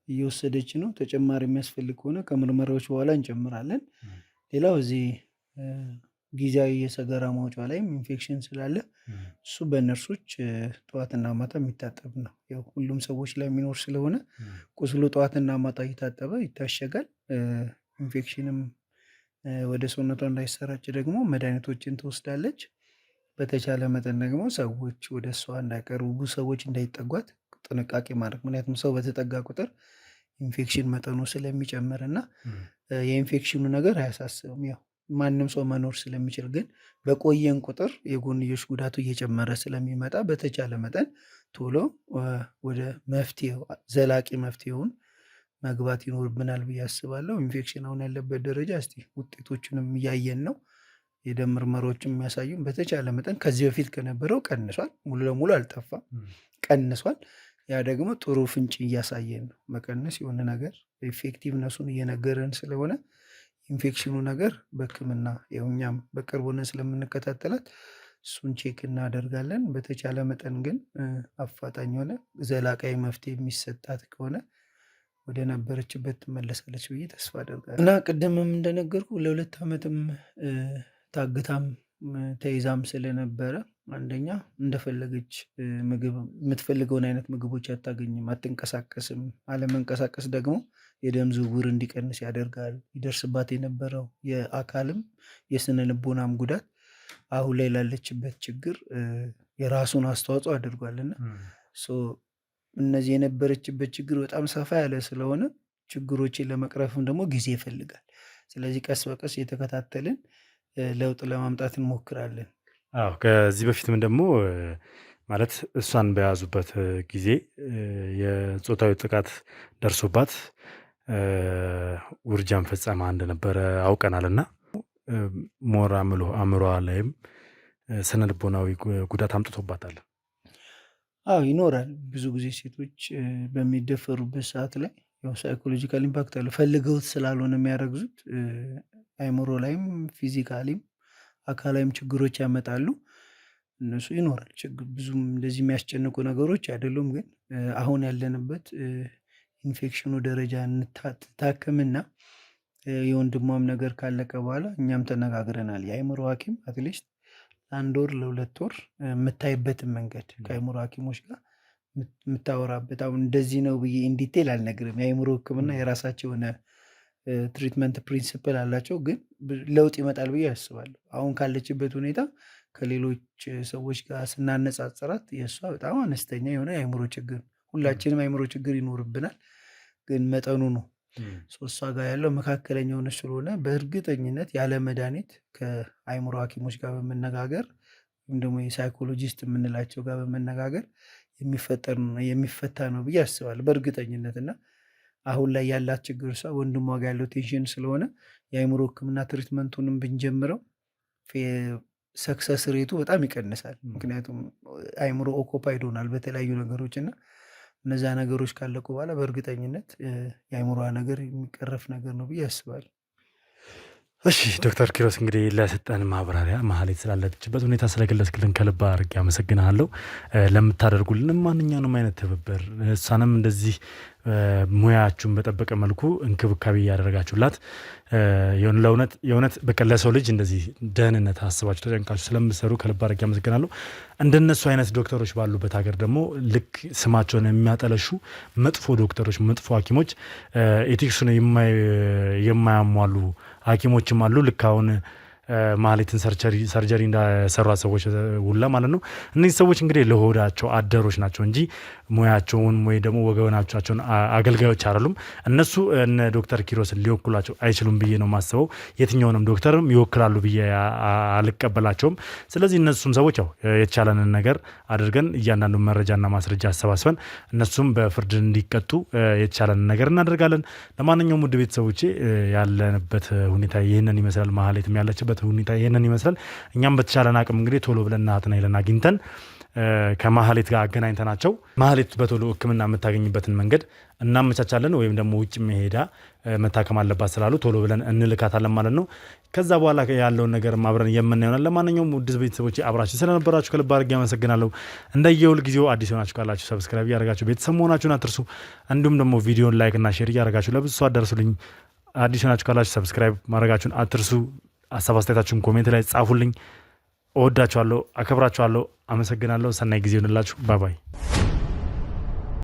Speaker 1: እየወሰደች ነው። ተጨማሪ የሚያስፈልግ ከሆነ ከምርመራዎች በኋላ እንጨምራለን። ሌላው እዚህ ጊዜያዊ የሰገራ ማውጫ ላይም ኢንፌክሽን ስላለ እሱ በነርሶች ጠዋትና ማታ የሚታጠብ ነው። ያው ሁሉም ሰዎች ላይ የሚኖር ስለሆነ ቁስሉ ጠዋትና ማታ እየታጠበ ይታሸጋል። ኢንፌክሽንም ወደ ሰውነቷ እንዳይሰራጭ ደግሞ መድኃኒቶችን ትወስዳለች። በተቻለ መጠን ደግሞ ሰዎች ወደ እሷ እንዳይቀርቡ፣ ብዙ ሰዎች እንዳይጠጓት ጥንቃቄ ማድረግ። ምክንያቱም ሰው በተጠጋ ቁጥር ኢንፌክሽን መጠኑ ስለሚጨምር እና የኢንፌክሽኑ ነገር አያሳስብም። ያው ማንም ሰው መኖር ስለሚችል፣ ግን በቆየን ቁጥር የጎንዮሽ ጉዳቱ እየጨመረ ስለሚመጣ በተቻለ መጠን ቶሎ ወደ መፍትሄው ዘላቂ መፍትሄውን መግባት ይኖርብናል ብዬ አስባለሁ። ኢንፌክሽን አሁን ያለበት ደረጃ እስቲ ውጤቶቹንም እያየን ነው። የደም ምርመራዎችም የሚያሳዩን በተቻለ መጠን ከዚህ በፊት ከነበረው ቀንሷል። ሙሉ ለሙሉ አልጠፋም፣ ቀንሷል። ያ ደግሞ ጥሩ ፍንጭ እያሳየን ነው። መቀነስ የሆነ ነገር ኢፌክቲቭነሱን እየነገረን ስለሆነ ኢንፌክሽኑ ነገር በሕክምና እኛም በቅርብ ሆነን ስለምንከታተላት እሱን ቼክ እናደርጋለን። በተቻለ መጠን ግን አፋጣኝ ሆነ ዘላቃዊ መፍትሄ የሚሰጣት ከሆነ ወደ ነበረችበት ትመለሳለች ብዬ ተስፋ አደርጋለሁ እና ቅድምም እንደነገርኩ ለ2 ዓመትም ታግታም ተይዛም ስለነበረ አንደኛ እንደፈለገች ምግብ የምትፈልገውን አይነት ምግቦች አታገኝም፣ አትንቀሳቀስም። አለመንቀሳቀስ ደግሞ የደም ዝውውር እንዲቀንስ ያደርጋል። ይደርስባት የነበረው የአካልም የስነ ልቦናም ጉዳት አሁን ላይ ላለችበት ችግር የራሱን አስተዋጽኦ አድርጓልና እነዚህ የነበረችበት ችግር በጣም ሰፋ ያለ ስለሆነ ችግሮችን ለመቅረፍም ደግሞ ጊዜ ይፈልጋል። ስለዚህ ቀስ በቀስ የተከታተልን ለውጥ ለማምጣት እንሞክራለን።
Speaker 2: ከዚህ በፊትም ደግሞ ማለት እሷን በያዙበት ጊዜ የጾታዊ ጥቃት ደርሶባት ውርጃን ፈጸማ እንደነበረ አውቀናልና ሞራ አእምሯ ላይም ስነ ልቦናዊ ጉዳት አምጥቶባታል።
Speaker 1: ይኖራል። ብዙ ጊዜ ሴቶች በሚደፈሩበት ሰዓት ላይ ያው ሳይኮሎጂካል ኢምፓክት አለ። ፈልገውት ስላልሆነ የሚያረግዙት አይምሮ ላይም ፊዚካሊም አካላዊም ችግሮች ያመጣሉ። እነሱ ይኖራል። ብዙም እንደዚህ የሚያስጨንቁ ነገሮች አይደሉም። ግን አሁን ያለንበት ኢንፌክሽኑ ደረጃ እንታከምና የወንድሟም ነገር ካለቀ በኋላ እኛም ተነጋግረናል። የአይምሮ ሐኪም አትሊስት 1 ወር ለ2 ወር የምታይበትን መንገድ ከአይምሮ ሐኪሞች ጋር የምታወራበት። አሁን እንደዚህ ነው ብዬ ኢንዲቴል አልነግርም። የአይምሮ ሕክምና የራሳቸው የሆነ ትሪትመንት ፕሪንሲፕል አላቸው። ግን ለውጥ ይመጣል ብዬ አስባለሁ። አሁን ካለችበት ሁኔታ ከሌሎች ሰዎች ጋር ስናነጻጽራት የእሷ በጣም አነስተኛ የሆነ የአይምሮ ችግር፣ ሁላችንም አይምሮ ችግር ይኖርብናል፣ ግን መጠኑ ነው። እሷ ጋር ያለው መካከለኛ የሆነ ስለሆነ በእርግጠኝነት ያለ መድኃኒት ከአይምሮ ሐኪሞች ጋር በመነጋገር ወይም ደግሞ የሳይኮሎጂስት የምንላቸው ጋር በመነጋገር የሚፈታ ነው ብዬ አስባለሁ በእርግጠኝነት። እና አሁን ላይ ያላት ችግር እሷ ወንድሟ ጋር ያለው ቴንሽን ስለሆነ የአእምሮ ሕክምና ትሪትመንቱንም ብንጀምረው ሰክሰስ ሬቱ በጣም ይቀንሳል። ምክንያቱም አእምሮ ኦኮፓይድ ሆናል በተለያዩ ነገሮች እና እነዛ ነገሮች ካለቁ በኋላ በእርግጠኝነት የአእምሯ ነገር የሚቀረፍ ነገር ነው ብዬ አስባለሁ።
Speaker 2: እሺ ዶክተር ኪሮስ እንግዲህ ለሰጠን ማብራሪያ ማህሌት ስላለችበት ሁኔታ ስለገለጽክልን ከልብ አድርጌ አመሰግናለሁ። ለምታደርጉልን ማንኛውንም አይነት ትብብር እሷንም እንደዚህ ሙያችሁን በጠበቀ መልኩ እንክብካቤ እያደረጋችሁላት የእውነት በቃ ለሰው ልጅ እንደዚህ ደህንነት አስባችሁ ተጨንቃችሁ ስለምትሰሩ ከልብ አድርጌ አመሰግናለሁ። እንደነሱ አይነት ዶክተሮች ባሉበት ሀገር ደግሞ ልክ ስማቸውን የሚያጠለሹ መጥፎ ዶክተሮች፣ መጥፎ ሐኪሞች ኤቲክሱን የማያሟሉ ሐኪሞችም አሉ። ልክ አሁን ማህሌትን ሰርጀሪ እንዳሰራ ሰዎች ሁላ ማለት ነው። እነዚህ ሰዎች እንግዲህ ለሆዳቸው አደሮች ናቸው እንጂ ሙያቸውን ወይ ደግሞ ወገናቸውን አገልጋዮች አይደሉም። እነሱ እነ ዶክተር ኪሮስን ሊወክሏቸው አይችሉም ብዬ ነው ማስበው። የትኛውንም ዶክተርም ይወክላሉ ብዬ አልቀበላቸውም። ስለዚህ እነሱም ሰዎች ያው የተቻለንን ነገር አድርገን እያንዳንዱ መረጃና ማስረጃ አሰባስበን እነሱም በፍርድ እንዲቀጡ የተቻለንን ነገር እናደርጋለን። ለማንኛውም ውድ ቤተሰቦቼ ያለንበት ሁኔታ ይህንን ይመስላል። ማህሌትም ያለችበት ሁኔታ ይህንን ይመስላል። እኛም በተቻለን አቅም እንግዲህ ቶሎ ብለን ናትናኤልን አግኝተን ከማህሌት ጋር አገናኝተናቸው ማህሌት በቶሎ ሕክምና የምታገኝበትን መንገድ እናመቻቻለን። ወይም ደግሞ ውጭ መሄዳ መታከም አለባት ስላሉ ቶሎ ብለን እንልካታለን ማለት ነው። ከዛ በኋላ ያለውን ነገር አብረን የምናየሆናል። ለማንኛውም ውድ ቤተሰቦች አብራችሁ ስለነበራችሁ ከልብ አድርጌ አመሰግናለሁ። እንደየሁል ጊዜው አዲስ ሆናችሁ ካላችሁ ሰብስክራይብ እያደረጋችሁ ቤተሰብ መሆናችሁን አትርሱ። እንዲሁም ደግሞ ቪዲዮን ላይክ እና ሼር እያደረጋችሁ ለብዙ ሰው አደርሱልኝ። አዲስ ሆናችሁ ካላችሁ ሰብስክራይብ ማድረጋችሁን አትርሱ። ሀሳብ አስተያየታችሁን ኮሜንት ላይ ጻፉልኝ። እወዳችኋለሁ፣ አከብራችኋለሁ። አመሰግናለሁ። ሰናይ ጊዜ ይሆንላችሁ። ባባይ